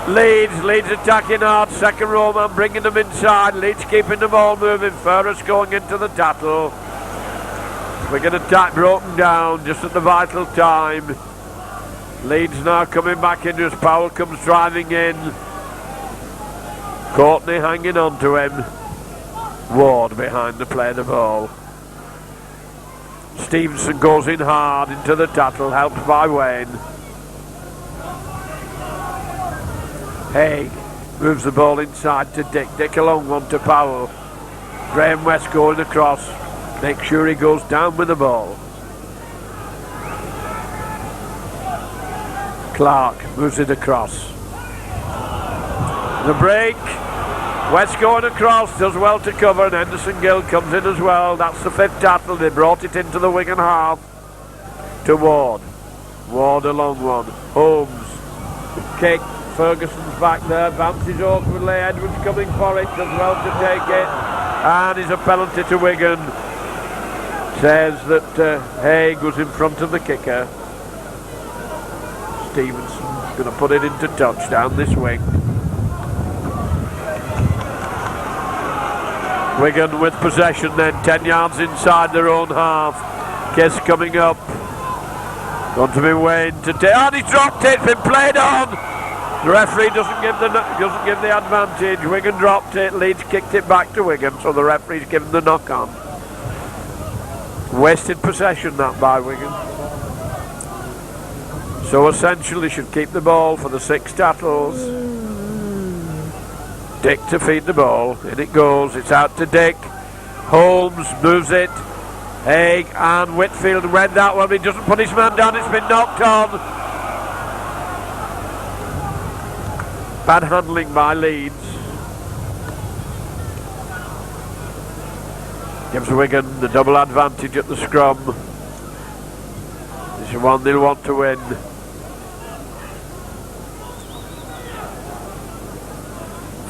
Leeds. Leeds attacking hard, second row man bringing them inside. Leeds keeping the ball moving. Fairhurst going into the tattle. Wigan attack broken down just at the vital time. Leeds now coming back in as Powell comes driving in. Courtney hanging on to him. Ward behind the play the ball. Stevenson goes in hard into the tattle, helped by Wayne. Haig moves the ball inside to Dick. Dick a long one to Powell. Graham West going across. Make sure he goes down with the ball. Clark moves it across. The break. West going across, does well to cover, and Henderson Gill comes in as well. That's the fifth tackle. They brought it into the Wigan half. To Ward. Ward a long one. Holmes. Kick. Ferguson's back there. Bounces awkwardly. Edwards coming for it. Does well to take it. And is a penalty to Wigan. Says that Haig was in front of the kicker. Stevenson going to put it into touch down this wing. Wigan with possession then, 10 yards inside their own half. Kiss coming up. Going to be Wayne to take. And he dropped it, been played on. The referee doesn't give the advantage. Wigan dropped it, Leeds kicked it back to Wigan, so the referee's given the knock on. Wasted possession that by Wigan. So essential, he should keep the ball for the 6 tackles. Dick to feed the ball. In it goes. It's out to Dick. Holmes moves it. Haig and Whitfield read that one. He doesn't put his man down. It's been knocked on. Bad handling by Leeds. Gives Wigan the double advantage at the scrum. This is one they'll want to win.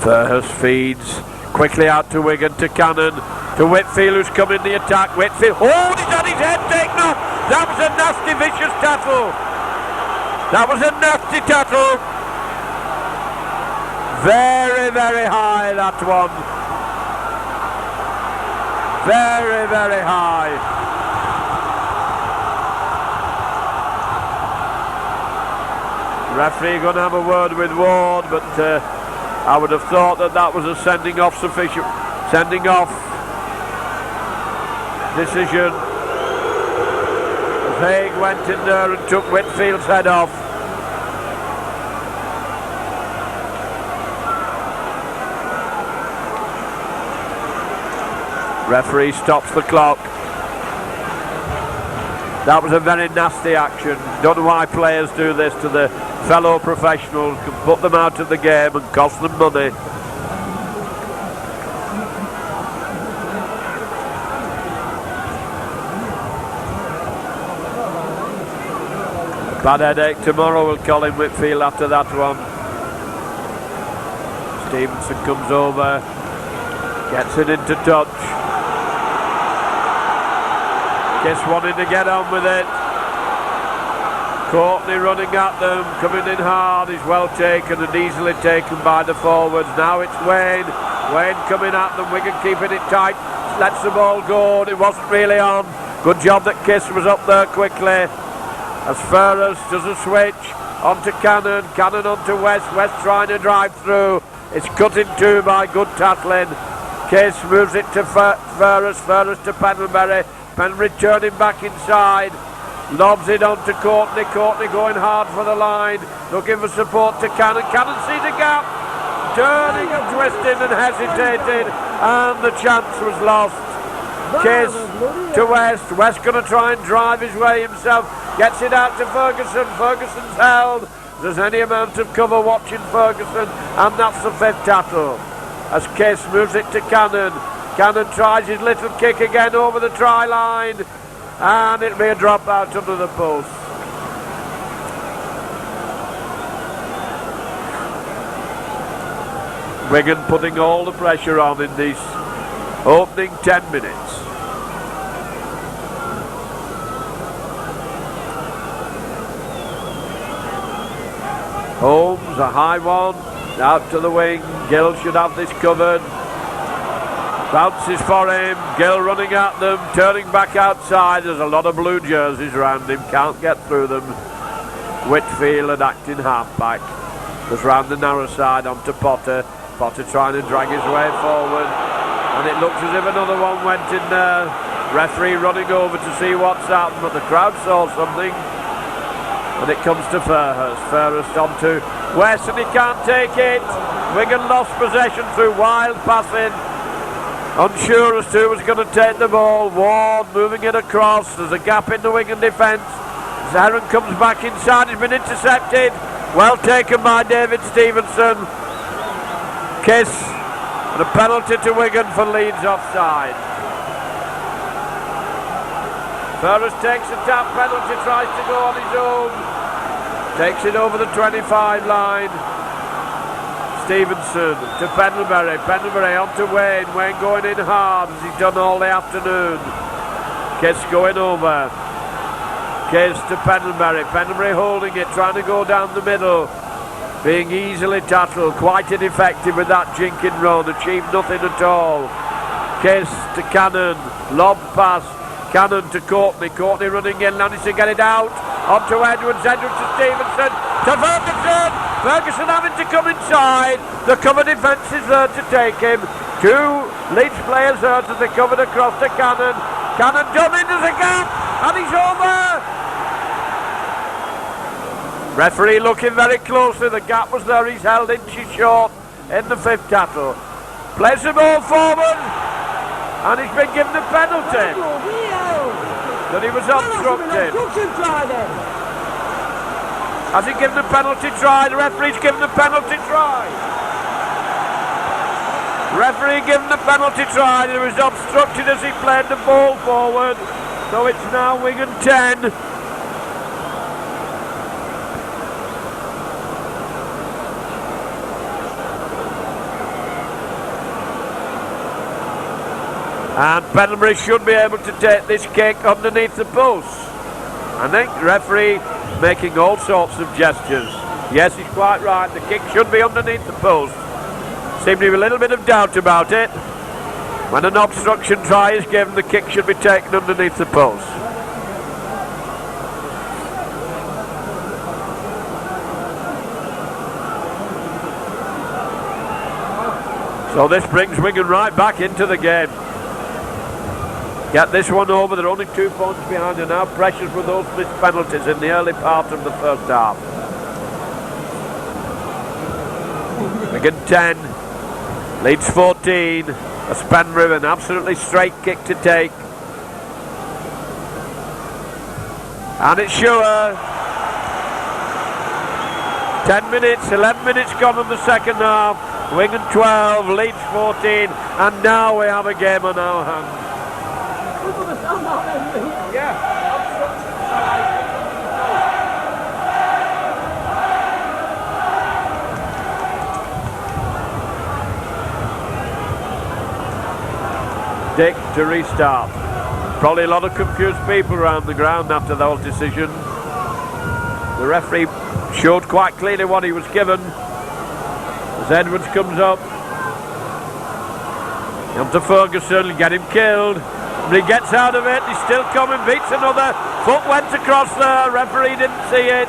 Fairhurst feeds quickly out to Wigan, to Cannon, to Whitfield, who's come in the attack. Whitfield, oh, he's had his head taken off. That was a nasty, vicious tackle. That was a nasty tackle. Very, very high, that one. Very, very high. Referee going to have a word with Ward, but I would have thought that was a sending off decision. As Haig went in there and took Whitfield's head off. Referee stops the clock. That was a very nasty action. Don't know why players do this to the fellow professionals. Can put them out of the game and cost them money. Bad headache tomorrow, will Colin Whitfield after that one. Stevenson comes over, gets it into touch. Kiss wanting to get on with it. Courtney running at them, coming in hard. He's well taken and easily taken by the forwards. Now it's Wayne. Wayne coming at them. Wigan keeping it tight. Lets the ball go. It wasn't really on. Good job that Kiss was up there quickly. As Fairhurst does a switch onto Cannon. Cannon onto West. West trying to drive through. It's cut in two by good tackling. Kiss moves it to Fairhurst. Fairhurst to Pendlebury. Pendlebury turning back inside. Lobs it on to Courtney. Courtney going hard for the line. Looking for support to Cannon. Cannon sees a gap. Turning and twisting and hesitating. And the chance was lost. Kiss to West. West going to try and drive his way himself. Gets it out to Ferguson. Ferguson's held. There's any amount of cover watching Ferguson. And that's the 5th tackle. As Kiss moves it to Cannon. Cannon tries his little kick again over the try line. And it'll be a drop out under the post. Wigan putting all the pressure on in these opening 10 minutes. Holmes, a high one, out to the wing. Gill should have this covered. Bounces for him. Gill running at them, turning back outside. There's a lot of blue jerseys around him, can't get through them. Whitfield and acting half-back. Goes round the narrow side onto Potter. Potter trying to drag his way forward. And it looks as if another one went in there. Referee running over to see what's happened, but the crowd saw something. And it comes to Fairhurst. Fairhurst onto West, and he can't take it. Wigan lost possession through wild passing. Unsure as to who was going to take the ball. Ward moving it across. There's a gap in the Wigan defence. Zarin comes back inside. He's been intercepted. Well taken by David Stevenson. Kiss. And a penalty to Wigan for Leeds offside. Fairhurst takes a tap penalty. Tries to go on his own. Takes it over the 25 line. Stevenson to Pendlebury. Pendlebury onto Wayne. Wayne going in hard as he's done all the afternoon. Kiss going over. Kiss to Pendlebury. Pendlebury holding it, trying to go down the middle. Being easily tackled. Quite ineffective with that jinking run. Achieved nothing at all. Kiss to Cannon. Lob pass. Cannon to Courtney. Courtney running in. Managed to get it out. Onto Edwards. Edwards to Stevenson. To Ferguson. Ferguson having to come inside. The cover defence is there to take him. Two Leeds players there as they covered across to Cannon. Cannon done in, there's a gap, and he's over. Referee looking very closely, the gap was there, he's held inches short in the fifth tackle. Plays the ball forward, and he's been given a penalty. That he was obstructed. Has he given a penalty try? The referee's given a penalty try. Referee given the penalty try, he was obstructed as he played the ball forward. So it's now Wigan 10. And Pendlebury should be able to take this kick underneath the post. I think the referee making all sorts of gestures. Yes, he's quite right, the kick should be underneath the post. Seemed to be a little bit of doubt about it. When an obstruction try is given, the kick should be taken underneath the post. So this brings Wigan right back into the game. Get this one over, they're only 2 points behind and now pressures with those missed penalties in the early part of the first half. Wigan 10, Leeds 14, a Spenbury with an absolutely straight kick to take. And it's sure. 10 minutes, 11 minutes gone in the second half. Wigan 12, Leeds 14, and now we have a game on our hands. Dick to restart. Probably a lot of confused people around the ground after those decisions. The referee showed quite clearly what he was given. As Edwards comes up. Come to Ferguson, get him killed. But he gets out of it, he's still coming, beats another. Foot went across there, referee didn't see it.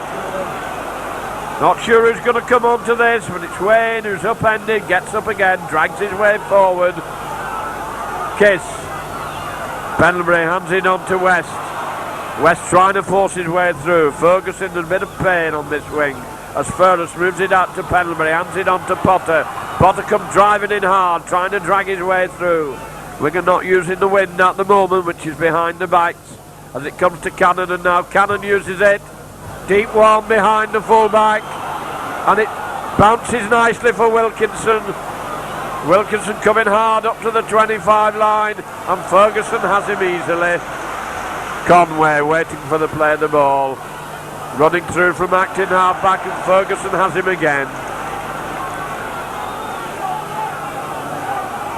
Not sure who's going to come on to this, but it's Wayne who's upended, gets up again, drags his way forward. Kiss. Pendlebury hands it on to West. West trying to force his way through. Ferguson in a bit of pain on this wing. As Furness moves it out to Pendlebury, hands it on to Potter. Potter comes driving in hard, trying to drag his way through. Wigan not using the wind at the moment, which is behind the backs. As it comes to Cannon, and now Cannon uses it. Deep one behind the fullback. And it bounces nicely for Wilkinson. Wilkinson coming hard up to the 25 line, and Ferguson has him easily. Conway waiting for the play of the ball. Running through from acting half back, and Ferguson has him again.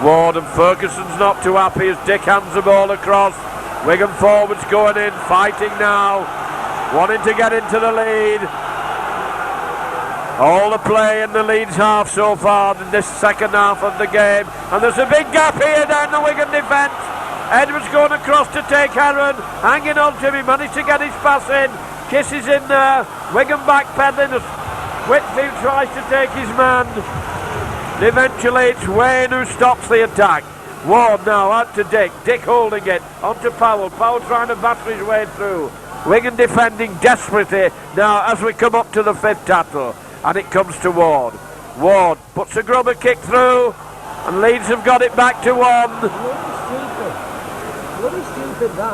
Ward and Ferguson's not too happy as Dick hands the ball across. Wigan forwards going in, fighting now, wanting to get into the lead. All the play in the Leeds half so far in this second half of the game, and there's a big gap here down the Wigan defence. Edwards going across to take Heron, hanging on to him, he managed to get his pass in. Kiss is in there, Wigan backpedaling as Whitfield tries to take his man. Eventually it's Wayne who stops the attack. Ward now out to Dick. Dick holding it. On to Powell. Powell trying to battle his way through. Wigan defending desperately now as we come up to the fifth tackle. And it comes to Ward. Ward puts a grubber kick through. And Leeds have got it back to one.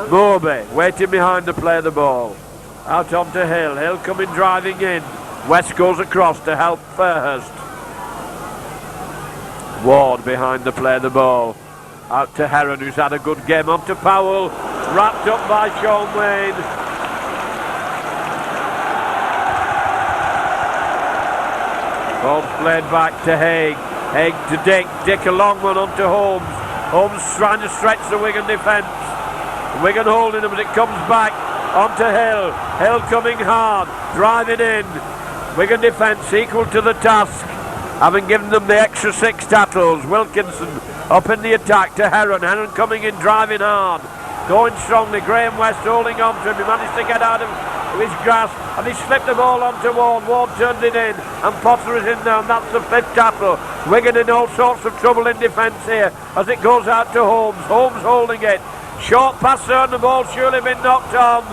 Moorby waiting behind to play the ball. Out onto Hill. Hill coming driving in. West goes across to help Fairhurst. Ward behind the play of the ball. Out to Heron, who's had a good game. On to Powell. Wrapped up by Sean Wayne. Ball's played back to Haig. Haig to Dick. Dick a long one on to Holmes. Holmes trying to stretch the Wigan defence. Wigan holding him, but it comes back onto Hill. Hill coming hard. Driving in. Wigan defence equal to the task, having given them the extra 6 tackles. Wilkinson up in the attack to Heron. Heron coming in, driving hard, going strongly. Graham West holding on to him. He managed to get out of his grasp, and he slipped the ball onto Ward. Ward turned it in, and Potter is in there, and that's the 5th tackle. Wigan in all sorts of trouble in defence here as it goes out to Holmes. Holmes holding it. Short passer, and the ball surely been knocked on.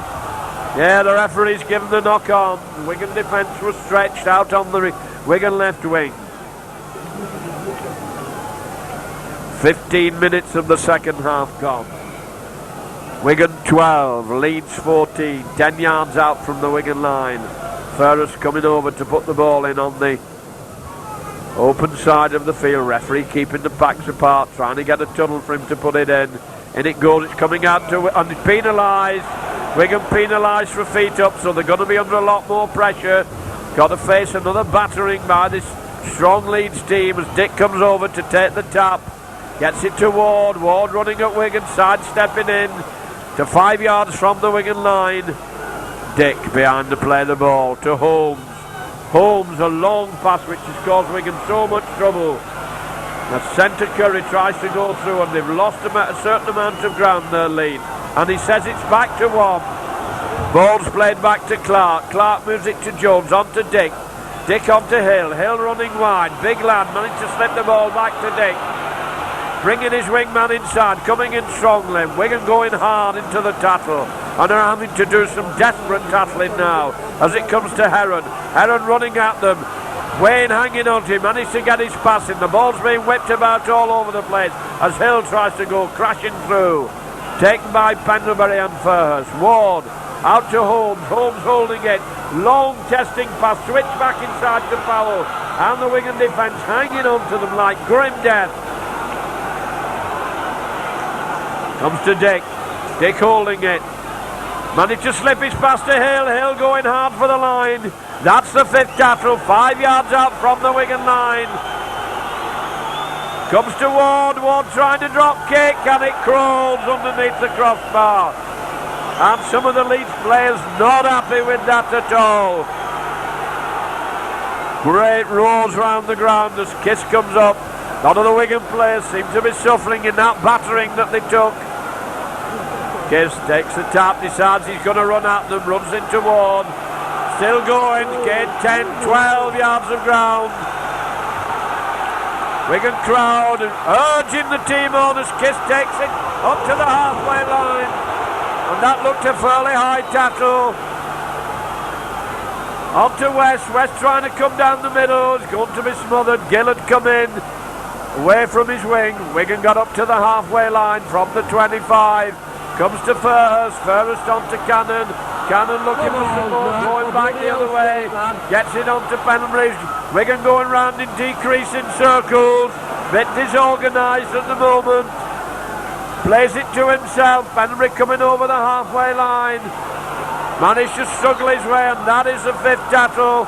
Yeah, the referee's given the knock on. Wigan defence was stretched out on the Wigan left wing. 15 minutes of the second half gone. Wigan 12, Leeds 14, 10 yards out from the Wigan line. Ferris coming over to put the ball in on the open side of the field. Referee keeping the backs apart, trying to get a tunnel for him to put it in. In it goes, it's coming out to, and it's penalised. Wigan penalised for feet up, so they're going to be under a lot more pressure. Got to face another battering by this strong Leeds team as Dick comes over to take the tap. Gets it to Ward. Ward running at Wigan, sidestepping in to 5 yards from the Wigan line. Dick behind to play the ball to Holmes. Holmes, a long pass which has caused Wigan so much trouble. As centre Curry tries to go through, and they've lost a certain amount of ground there, Leeds. And he says it's back to one. Ball's played back to Clark. Clark moves it to Jones, on to Dick. Dick on to Hill. Hill running wide. Big lad managed to slip the ball back to Dick. Bringing his wingman inside, coming in strongly. Wigan going hard into the tattle, and are having to do some desperate tattling now as it comes to Heron. Heron running at them. Wayne hanging on to him, managed to get his pass in. The ball's being whipped about all over the place as Hill tries to go crashing through. Taken by Pendlebury and Furhurst. Ward out to Holmes. Holmes holding it. Long testing pass, switch back inside to Powell, and the Wigan defence hanging on to them like grim death. Comes to Dick. Dick holding it. Managed to slip his pass to Hill. Hill going hard for the line. That's the fifth tackle. 5 yards out from the Wigan line. Comes to Ward. Ward trying to drop kick, and it crawls underneath the crossbar. And some of the Leeds players not happy with that at all. Great roars round the ground as Kiss comes up. None of the Wigan players seem to be suffering in that battering that they took. Kiss takes the tap, decides he's going to run at them, runs into Ward. Still going, gained 10, 12 yards of ground. Wigan crowd urging the team on as Kiss takes it up to the halfway line. And that looked a fairly high tackle. On to West. West trying to come down the middle. It's going to be smothered. Gill had come in away from his wing. Wigan got up to the halfway line from the 25. Comes to Furhurst. Furhurst on to Cannon. Cannon looking for support, going back the other way. Gets it on to Pendlebury. Wigan going round in decreasing circles. Bit disorganised at the moment. Plays it to himself. Pendlebury coming over the halfway line. Managed to struggle his way, and that is the fifth tackle.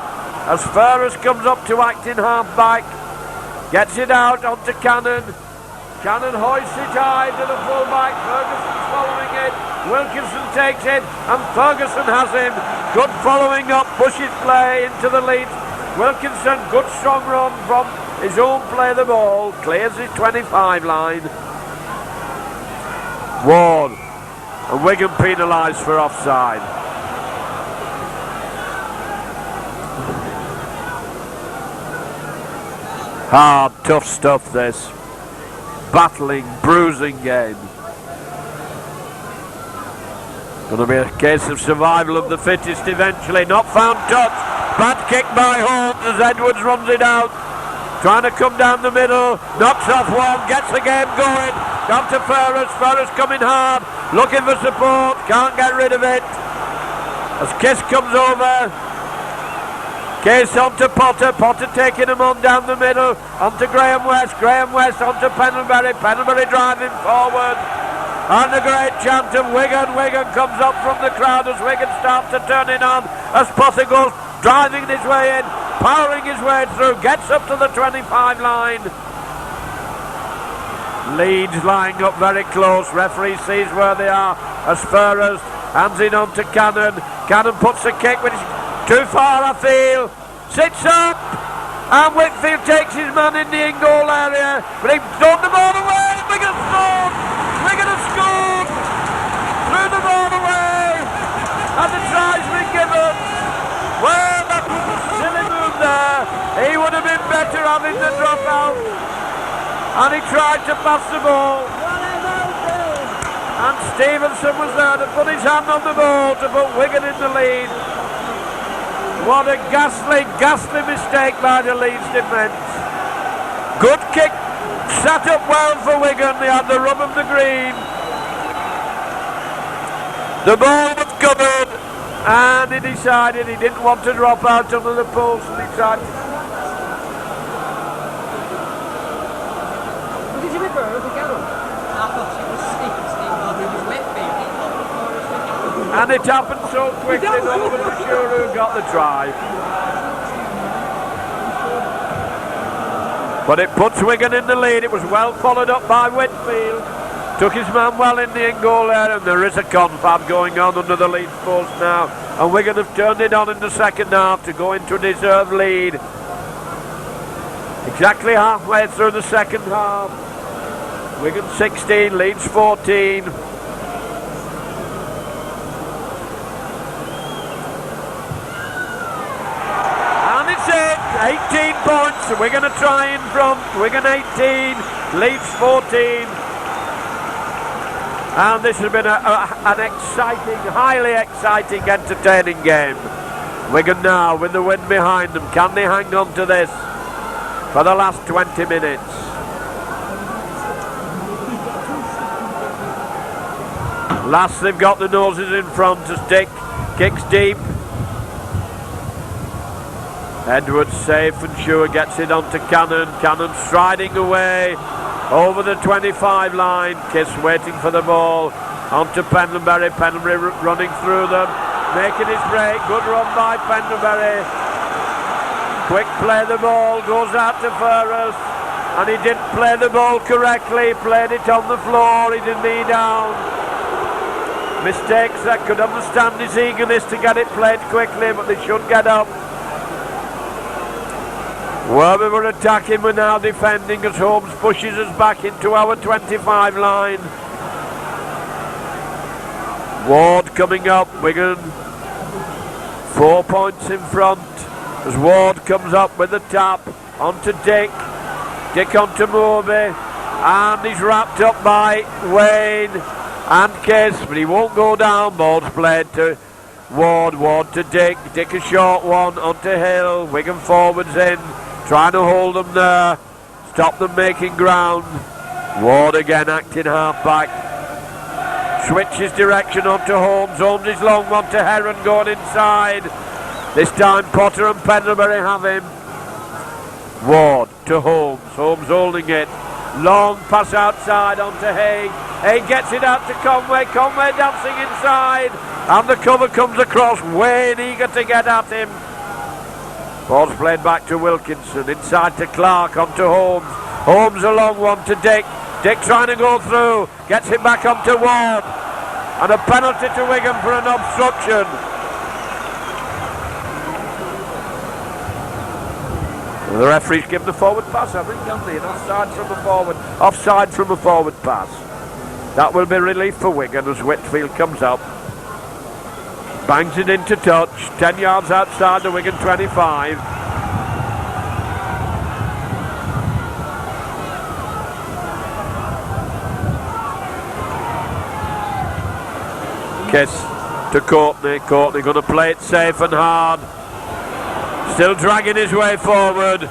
As Furhurst comes up to act in half-back. Gets it out onto Cannon. Cannon hoists it high to the full-back. Ferguson's following it. Wilkinson takes it, and Ferguson has him. Good following up, pushes play into the lead. Wilkinson, good strong run from his own play the ball. Clears his 25 line. Ward. And Wigan penalised for offside. Hard, tough stuff this. Battling, bruising game. Going to be a case of survival of the fittest eventually. Not found touch. Bad kick by Holmes as Edwards runs it out. Trying to come down the middle. Knocks off one. Gets the game going. Down to Furhurst. Furhurst coming hard. Looking for support. Can't get rid of it. As Kiss comes over. Case on to Potter. Potter taking him on down the middle. On to Graham West. Graham West on to Pendlebury. Pendlebury driving forward. And a great chant of Wigan. Wigan comes up from the crowd as Wigan starts to turn it on. As Potter goes driving his way in. Powering his way through. Gets up to the 25 line. Leeds lying up very close. Referee sees where they are. As Furhurst hands it on to Cannon. Cannon puts a kick which is too far, I feel. Sits up. And Whitfield takes his man in the in-goal area. But he's thrown the ball away. Wigan have scored. Wigan have scored. Threw the ball away. And the try's been given. Well, that was a silly move there. He would have been better having the drop out. And he tried to pass the ball. And Stevenson was there to put his hand on the ball to put Wigan in the lead. What a ghastly, ghastly mistake by the Leeds defence. Good kick, sat up well for Wigan. They had the rub of the green. The ball was covered, and he decided he didn't want to drop out under the post, and he tried to... And it happened so quickly, no one was sure who got the try. But it puts Wigan in the lead. It was well followed up by Whitfield. Took his man well in the end goal there, and there is a confab going on under the Leeds post now. And Wigan have turned it on in the second half to go into a deserved lead. Exactly halfway through the second half. Wigan 16, Leeds 14. And it's it, 18 points. Wigan are trying from Wigan 18, Leeds 14. And this has been an exciting, highly exciting, entertaining game. Wigan now with the wind behind them. Can they hang on to this for the last 20 minutes? Last they've got the noses in front as Dick kicks deep. Edwards safe and sure, gets it onto Cannon. Cannon striding away over the 25 line. Kiss waiting for the ball onto Pendlebury. Pendlebury running through them, making his break. Good run by Pendlebury. Quick play, the ball goes out to Ferris, and he didn't play the ball correctly. He played it on the floor, he didn't knee down. Mistakes. I could understand his eagerness to get it played quickly, but they should get up. Well, we were attacking, we're now defending as Holmes pushes us back into our 25 line. Ward coming up, Wigan 4 points in front as Ward comes up with the tap onto Dick. Dick onto Moby, and he's wrapped up by Wayne and Kiss, but he won't go down. Ball's played to Ward, Ward to Dick. Dick a short one onto Hill. Wigan forwards in, trying to hold them there, stop them making ground. Ward again acting half back. Switches direction onto Holmes. Holmes is long one to Heron going inside. This time Potter and Pendlebury have him. Ward to Holmes. Holmes holding it. Long pass outside onto Haig. Haig gets it out to Conway. Conway dancing inside. And the cover comes across. Wayne eager to get at him. Ball's played back to Wilkinson, inside to Clark, onto Holmes. Holmes a long one to Dick. Dick trying to go through, gets it back onto Ward. And a penalty to Wigan for an obstruction. The referee's given the forward pass, I think, haven't they? An offside from a forward pass. That will be relief for Wigan as Whitfield comes up. Bangs it into touch, 10 yards outside the Wigan 25. Kiss to Courtney. Courtney going to play it safe and hard. Still dragging his way forward.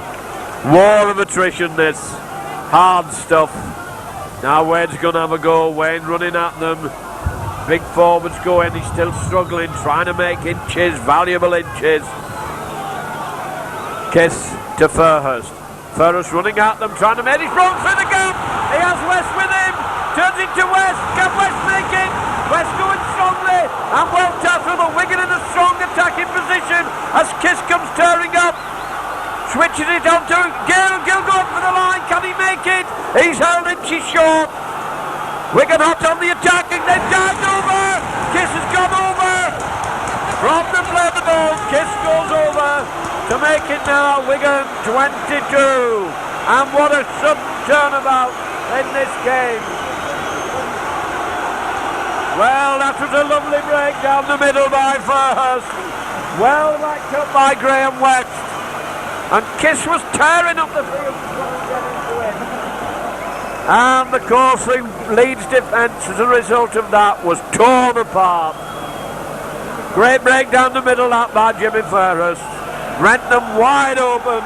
War of attrition, this. Hard stuff. Now Wade's going to have a go. Wayne running at them. Big forwards going, he's still struggling, trying to make inches, valuable inches. Kiss to Fairhurst. Fairhurst running at them, trying to make his run through the gap. He has West with him. Turns it to West. Can West make it? West going strongly. And well tackled, but Wigan in a strong attacking position as Kiss comes tearing up. Switches it on to Gill. Gill going for the line. Can he make it? He's held inches short. Wigan hot on the attack, and they've dived over. Kiss has gone over. From the play of the ball, Kiss goes over to make it now Wigan 22. And what a sudden turnabout in this game. Well, that was a lovely break down the middle by Fairhurst. Well backed up by Graham West. And Kiss was tearing up the field to try and get into it. And the course the Leeds defence as a result of that was torn apart. Great break down the middle that by Jimmy Ferris. Rent them wide open.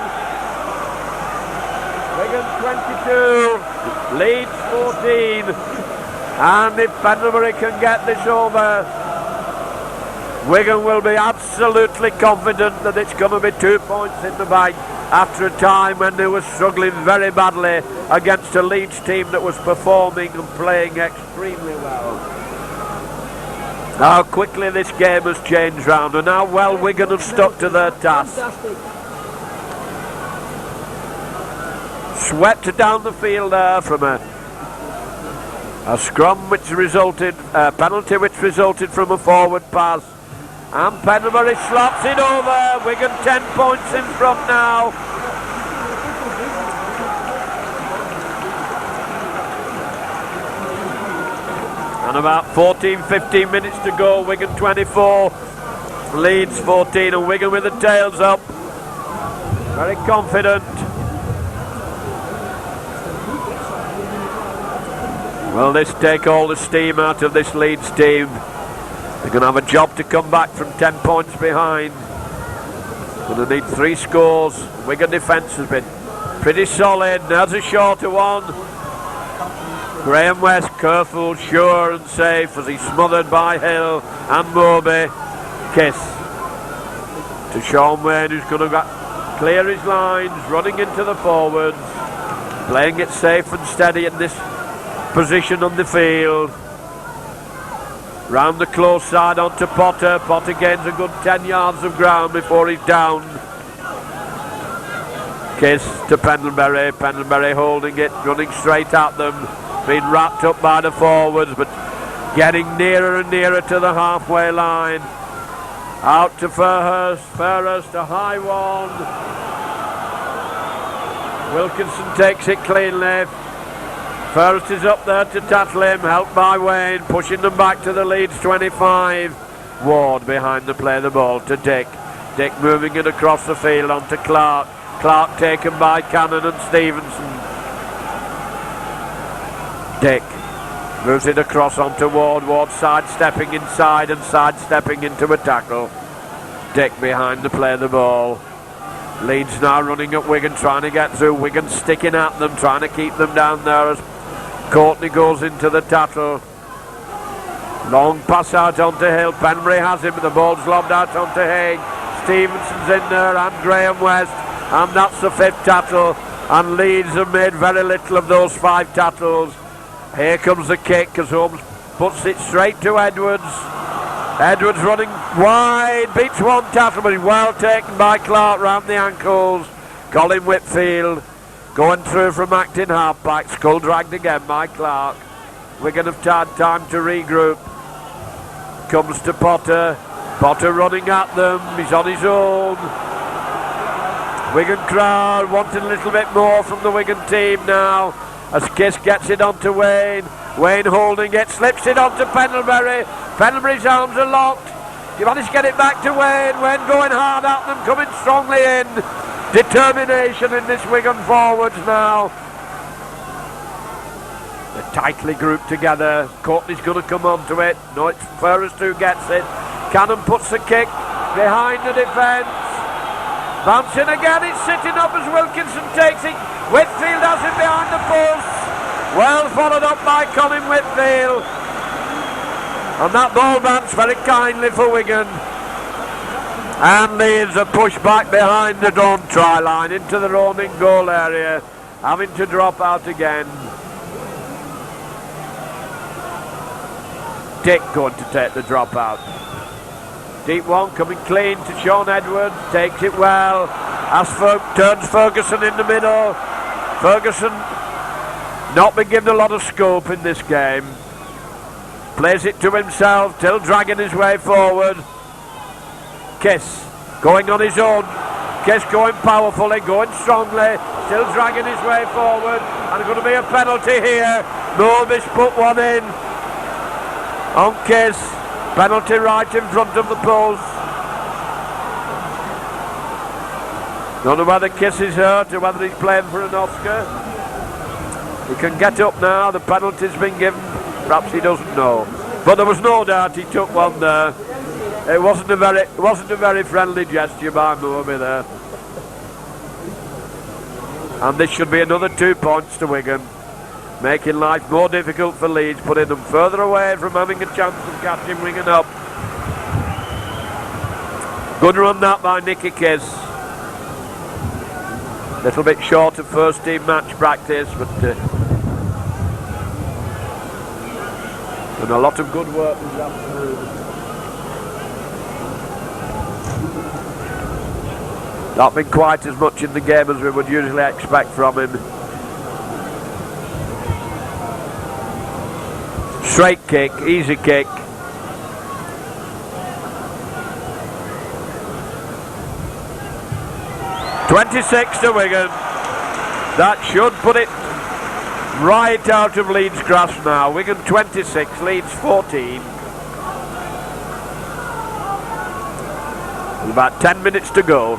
Wigan 22, Leeds 14. And if Pendlebury can get this over, Wigan will be absolutely confident that it's going to be 2 points in the bag after a time when they were struggling very badly against a Leeds team that was performing and playing extremely well. How quickly this game has changed round and how well Wigan have stuck to their task. Fantastic. Swept down the field there from a scrum which resulted, a penalty which resulted from a forward pass. And Pendlebury slots it over. Wigan 10 points in front now. And about 14-15 minutes to go. Wigan 24, Leeds 14, and Wigan with the tails up. Very confident. Will this take all the steam out of this Leeds team? They're going to have a job to come back from 10 points behind. Going to need 3 scores. Wigan defence has been pretty solid. There's a shorter one. Graham West careful, sure and safe as he's smothered by Hill and Moby. Kiss to Sean Wayne, who's going to clear his lines, running into the forwards, playing it safe and steady in this position on the field. Round the close side onto Potter. Potter gains a good 10 yards of ground before he's down. Kiss to Pendlebury. Pendlebury holding it, running straight at them, being wrapped up by the forwards, but getting nearer and nearer to the halfway line. Out to Fairhurst. Fairhurst a high one. Wilkinson takes it cleanly. Fairhurst is up there to tackle him, helped by Wayne, pushing them back to the Leeds 25. Ward behind the play the ball to Dick. Dick moving it across the field onto Clark. Clark taken by Cannon and Stevenson. Dick moves it across onto Ward. Ward sidestepping inside and sidestepping into a tackle. Dick behind the play the ball. Leeds now running at Wigan, trying to get through. Wigan sticking at them, trying to keep them down there as Courtney goes into the tackle. Long pass out onto Hill. Penbury has him, but the ball's lobbed out onto Haig. Stevenson's in there and Graham West, and that's the 5th tackle. And Leeds have made very little of those 5 tackles. Here comes the kick as Holmes puts it straight to Edwards. Edwards running wide, beats one tackle, but he's well taken by Clark round the ankles. Colin Whitfield going through from acting halfback, skull dragged again by Clark. Wigan have had time to regroup. Comes to Potter. Potter running at them, he's on his own. Wigan crowd wanting a little bit more from the Wigan team now, as Kiss gets it onto Wayne. Wayne holding it, slips it onto Pendlebury. Pendlebury's arms are locked. You manage to get it back to Wayne. Wayne going hard at them, coming strongly in. Determination in this Wigan forwards now. They're tightly grouped together. Courtney's going to come onto it. No, it's Ferris who gets it. Cannon puts the kick behind the defence. Bouncing again, it's sitting up as Wilkinson takes it. Whitfield has it behind the post. Well followed up by Colin Whitfield. And that ball bounced very kindly for Wigan. And Leeds are pushed back behind the own try line into their own in-goal area, having to drop out again. Dick going to take the drop out. Deep one coming clean to Sean Edwards, takes it well. Turns Ferguson in the middle. Ferguson not been given a lot of scope in this game. Plays it to himself, still dragging his way forward. Kiss going on his own. Kiss going powerfully, going strongly, still dragging his way forward. And going to be a penalty here. Mobish put one in on Kiss. Penalty right in front of the post. Don't know whether Kiss is hurt or whether he's playing for an Oscar. He can get up now. The penalty's been given Perhaps he doesn't know. But there was no doubt he took one there. It wasn't a very friendly gesture by Moby there. And this should be another 2 points to Wigan, making life more difficult for Leeds, putting them further away from having a chance of catching Wigan up. Good run that by Nicky Kiss. Little bit short of first team match practice, but and a lot of good work this afternoon. Not been quite as much in the game as we would usually expect from him. Straight kick, easy kick. .26 to Wigan. That should put it right out of Leeds' grasp now. Wigan 26, Leeds 14. There's about 10 minutes to go.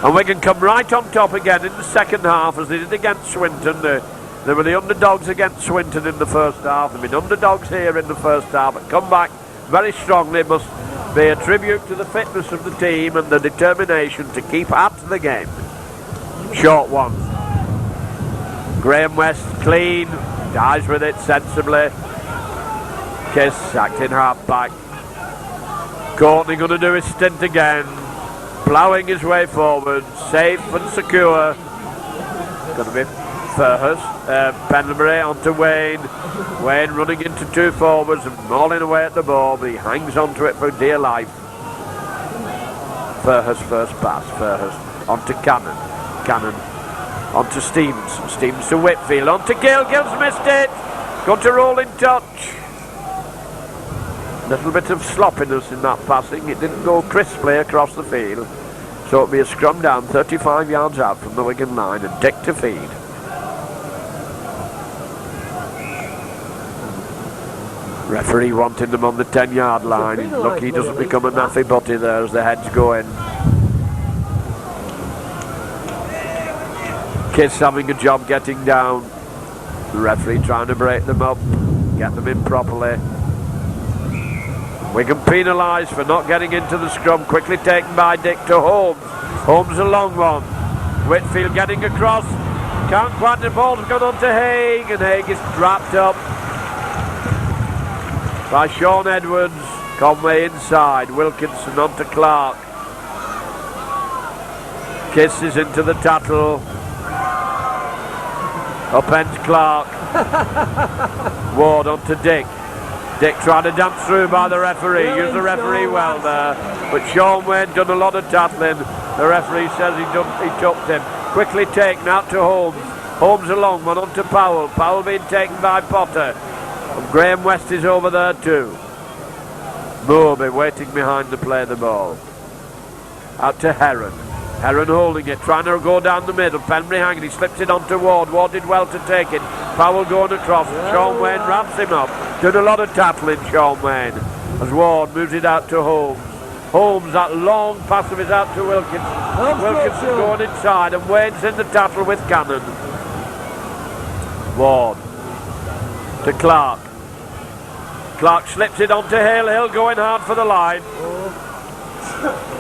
And Wigan come right on top again in the second half, as they did against Swinton. They were the underdogs against Swinton in the first half. They've been underdogs here in the first half, but come back very strongly. Must be a tribute to the fitness of the team and the determination to keep at the game. Short one. Graham West clean, dies with it sensibly. Kiss acting half back. Courtney going to do his stint again, ploughing his way forward, safe and secure. Going to be Furhurst, Pendlebury onto Wayne. Wayne running into two forwards and mauling away at the ball, but he hangs onto it for dear life. Furhurst first pass, Furhurst onto Cannon. Cannon onto Stevenson. Stevens to Whitfield, onto Gill. Gill's missed it. Got to roll in touch. Little bit of sloppiness in that passing. It didn't go crisply across the field. So it'll be a scrum down 35 yards out from the Wigan line and Dick to feed. Referee wanting them on the 10-yard line. Lucky he doesn't become a naffy butty there as the heads go in. Kiss having a job getting down. The referee trying to break them up, get them in properly. Wigan penalised for not getting into the scrum. Quickly taken by Dick to Holmes. Holmes a long one. Whitfield getting across. Can't quite, the ball's gone on to Haig, and Haig is wrapped up by Sean Edwards. Conway inside. Wilkinson on to Clark. Kiss is into the tattle. Upends Clark. Ward on to Dick. Dick trying to dance through by the referee. Used the referee well there. But Sean Wayne done a lot of tattling. The referee says he tucked him. Quickly taken out to Holmes. Holmes a long one on to Powell. Powell being taken by Potter. And Graham West is over there too. Moby waiting behind to play the ball. Out to Heron. Heron holding it, trying to go down the middle. Penbury hanging, he slips it onto Ward. Ward did well to take it. Powell going across. Sean Wayne ramps him up. Did a lot of tattling, Sean Wayne. As Ward moves it out to Holmes. Holmes, that long pass of his out to Wilkinson. Wilkinson going inside, and Wayne's in the tattle with Cannon. Ward to Clark. Clark slips it onto Hill. Hill going hard for the line.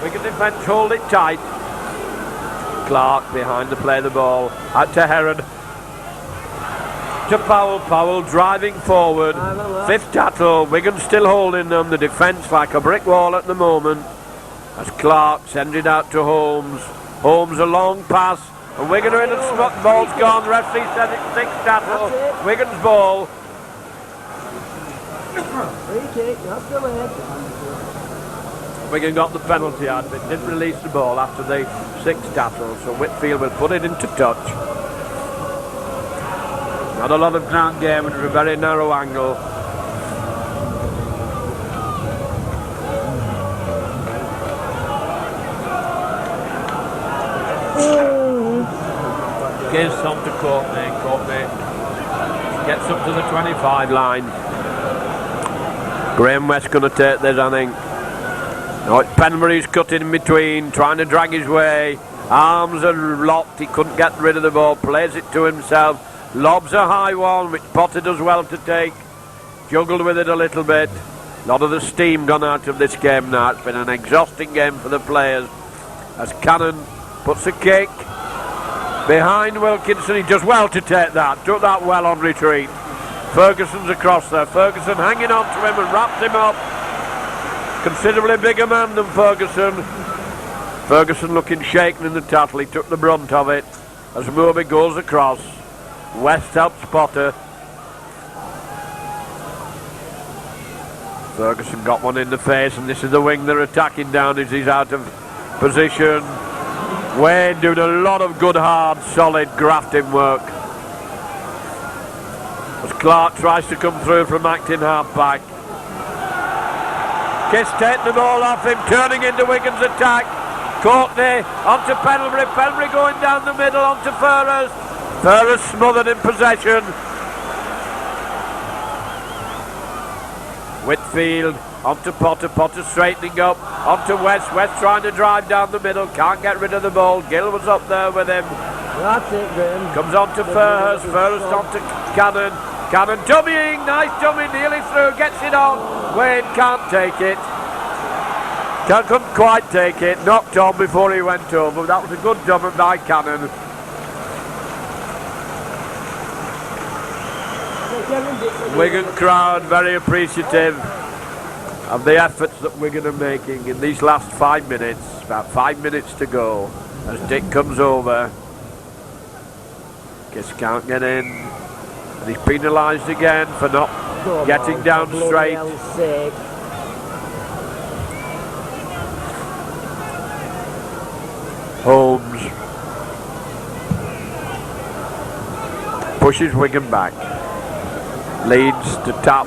Wigan defence hold it tight. Clark behind to play the ball. Out to Heron. To Powell. Powell driving forward. Fifth tattle. Wigan still holding them. The defence like a brick wall at the moment. As Clark sends it out to Holmes. Holmes a long pass. And Wigan are in and the ball's gone. The referee says it's sixth tattle. Wigan's ball. Wigan got the penalty out, but didn't release the ball after the sixth tackle, so Whitfield will put it into touch. Not a lot of ground game, it was a very narrow angle. Gives some to Courtney. Courtney gets up to the 25 line. Graham West going to take this, I think. No, it's Penbury's cutting in between, trying to drag his way. Arms are locked, he couldn't get rid of the ball, plays it to himself. Lobs a high one, which Potter does well to take. Juggled with it a little bit. A lot of the steam gone out of this game now. It's been an exhausting game for the players. As Cannon puts a kick behind Wilkinson. He does well to take that. Took that well on retreat. Ferguson's across there. Ferguson hanging on to him and wraps him up. Considerably bigger man than Ferguson. Ferguson looking shaken in the tackle. He took the brunt of it. As Moby goes across. West helps Potter. Ferguson got one in the face, and this is the wing they're attacking down as he's out of position. Wayne doing a lot of good, hard, solid grafting work. As Clark tries to come through from acting half-back. Kiss taking the ball off him, turning into Wigan's attack. Courtney onto Pendlebury, Pendlebury going down the middle onto Furrers. Furrers smothered in possession. Whitfield onto Potter, Potter straightening up, onto West, West trying to drive down the middle, can't get rid of the ball. Gill was up there with him. That's it, Graham. Comes on to Furrers, Furrers onto Cannon. Cannon dummying, nice dummy, nearly through, gets it on. Wayne can't take it. Couldn't quite take it, knocked on before he went over. That was a good dummy by Cannon. Wigan crowd very appreciative of the efforts that Wigan are making in these last 5 minutes. About 5 minutes to go as Dick comes over. Kiss can't get in. And he's penalised again for not getting down straight. Holmes pushes Wigan back. Leeds to tap.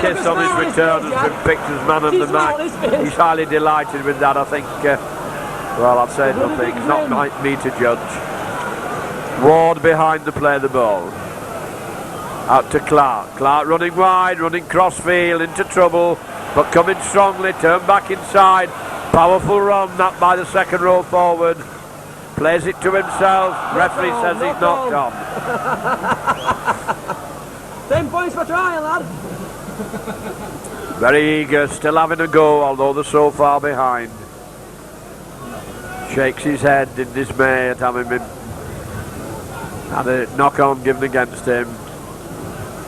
Kiss on his return has been picked as man of the match. He's highly delighted with that. I think, well, I'll say nothing. It's not me to judge. Ward behind the play the ball. Out to Clark. Clark running wide, running crossfield, into trouble, but coming strongly, turn back inside. Powerful run, that by the second row forward. Plays it to himself. Referee says he's knocked on. 10 points for trying, lad. Very eager, still having a go, although they're so far behind. Shakes his head in dismay at having been had a knock on given against him.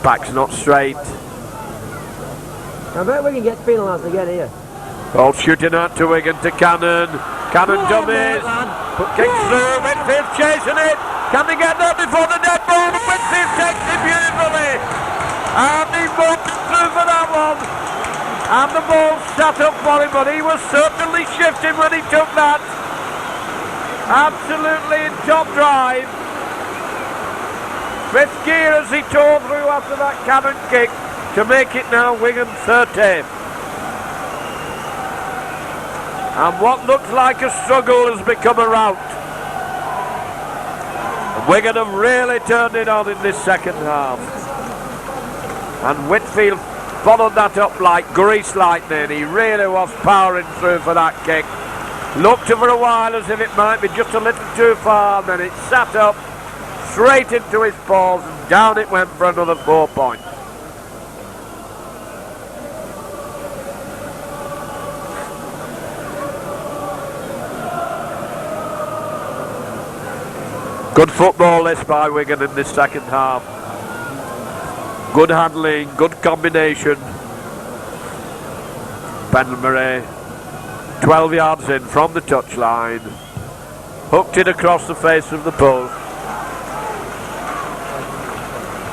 Back's not straight. I bet we can get penalised again here. Ball shooting out to Wigan to Cannon. Cannon dummies. Kicks through. Whitfield chasing it. Can they get there before the dead ball? Whitfield takes it beautifully. And he moved through for that one. And the ball sat up for him, but he was certainly shifting when he took that. Absolutely in top drive. Fifth gear as he tore through after that Cannon kick to make it now Wigan 30. And what looked like a struggle has become a rout. And Wigan have really turned it on in this second half. And Whitfield followed that up like grease lightning. He really was powering through for that kick. Looked for a while as if it might be just a little too far, and then it sat up straight into his paws, and down it went for another 4 points. Good football this by Wigan in this second half. Good handling, good combination. Pendlebury 12 yards in from the touchline. Hooked it across the face of the post.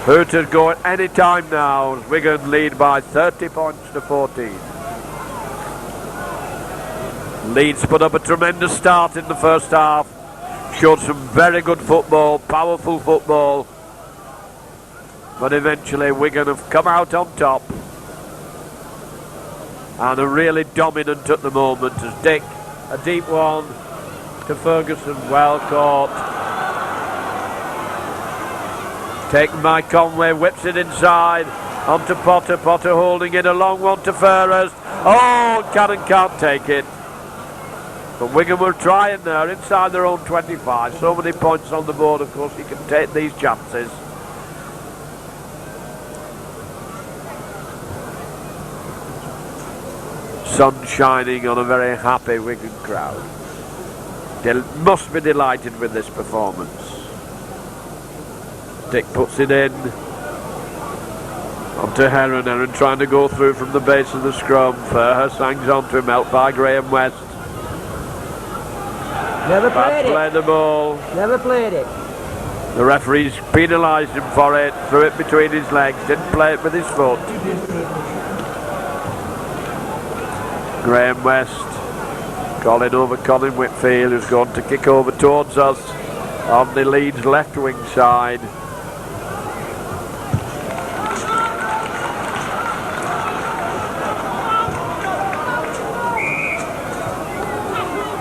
Hooters go at any time now as Wigan lead by 30 points to 14. Leeds put up a tremendous start in the first half. Showed some very good football, powerful football. But eventually Wigan have come out on top. And are really dominant at the moment as Dick, a deep one to Ferguson, well caught. Taken by Conway, whips it inside. Onto Potter. Potter holding it. A long one to Fairhurst. Oh, Cannon can't take it. But Wigan were trying there inside their own 25. So many points on the board, of course, you can take these chances. Sun shining on a very happy Wigan crowd. They must be delighted with this performance. Dick puts it in. Onto Heron. Heron trying to go through from the base of the scrum. Fairhurst hangs on to him, helped by Graham West. Never played it. Played the ball. Never played it. The referees penalised him for it. Threw it between his legs. Didn't play it with his foot. Graham West calling over Colin Whitfield, who's going to kick over towards us on the Leeds left wing side.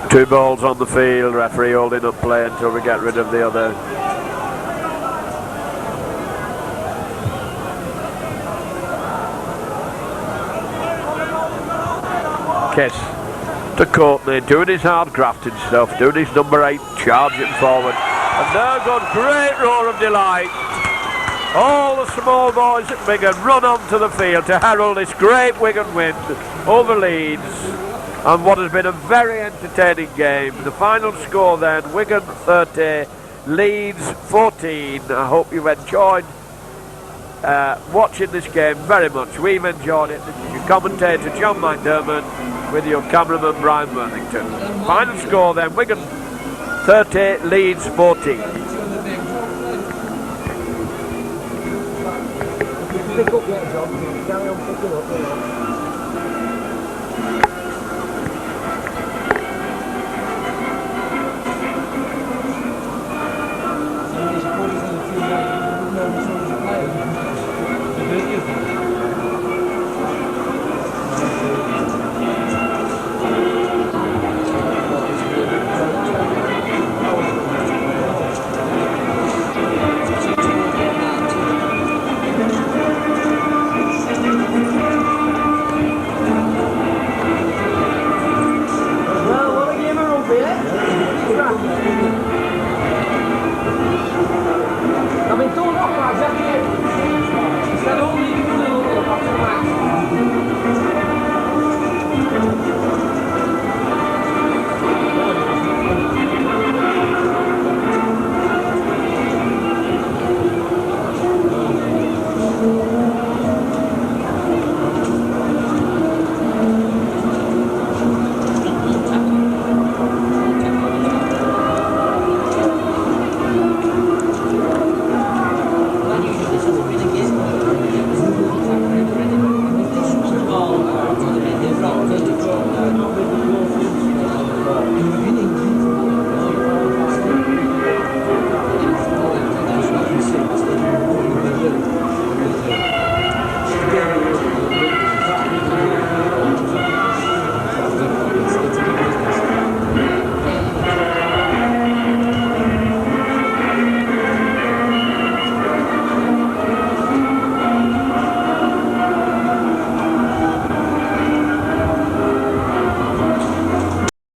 Two balls on the field, referee holding up play until we get rid of the other. Kiss to Courtney, doing his hard grafting stuff, doing his number 8, charging forward. And there goes great roar of delight. All the small boys at Wigan run onto the field to herald this great Wigan win over Leeds. And what has been a very entertaining game. The final score then, Wigan 30, Leeds 14. I hope you've enjoyed watching this game very much. We've enjoyed it. This is your commentator John McDermott with your cameraman Brian Worthington. Final score then, Wigan 30, Leeds 14. Pick up yet, John. Carry on picking up.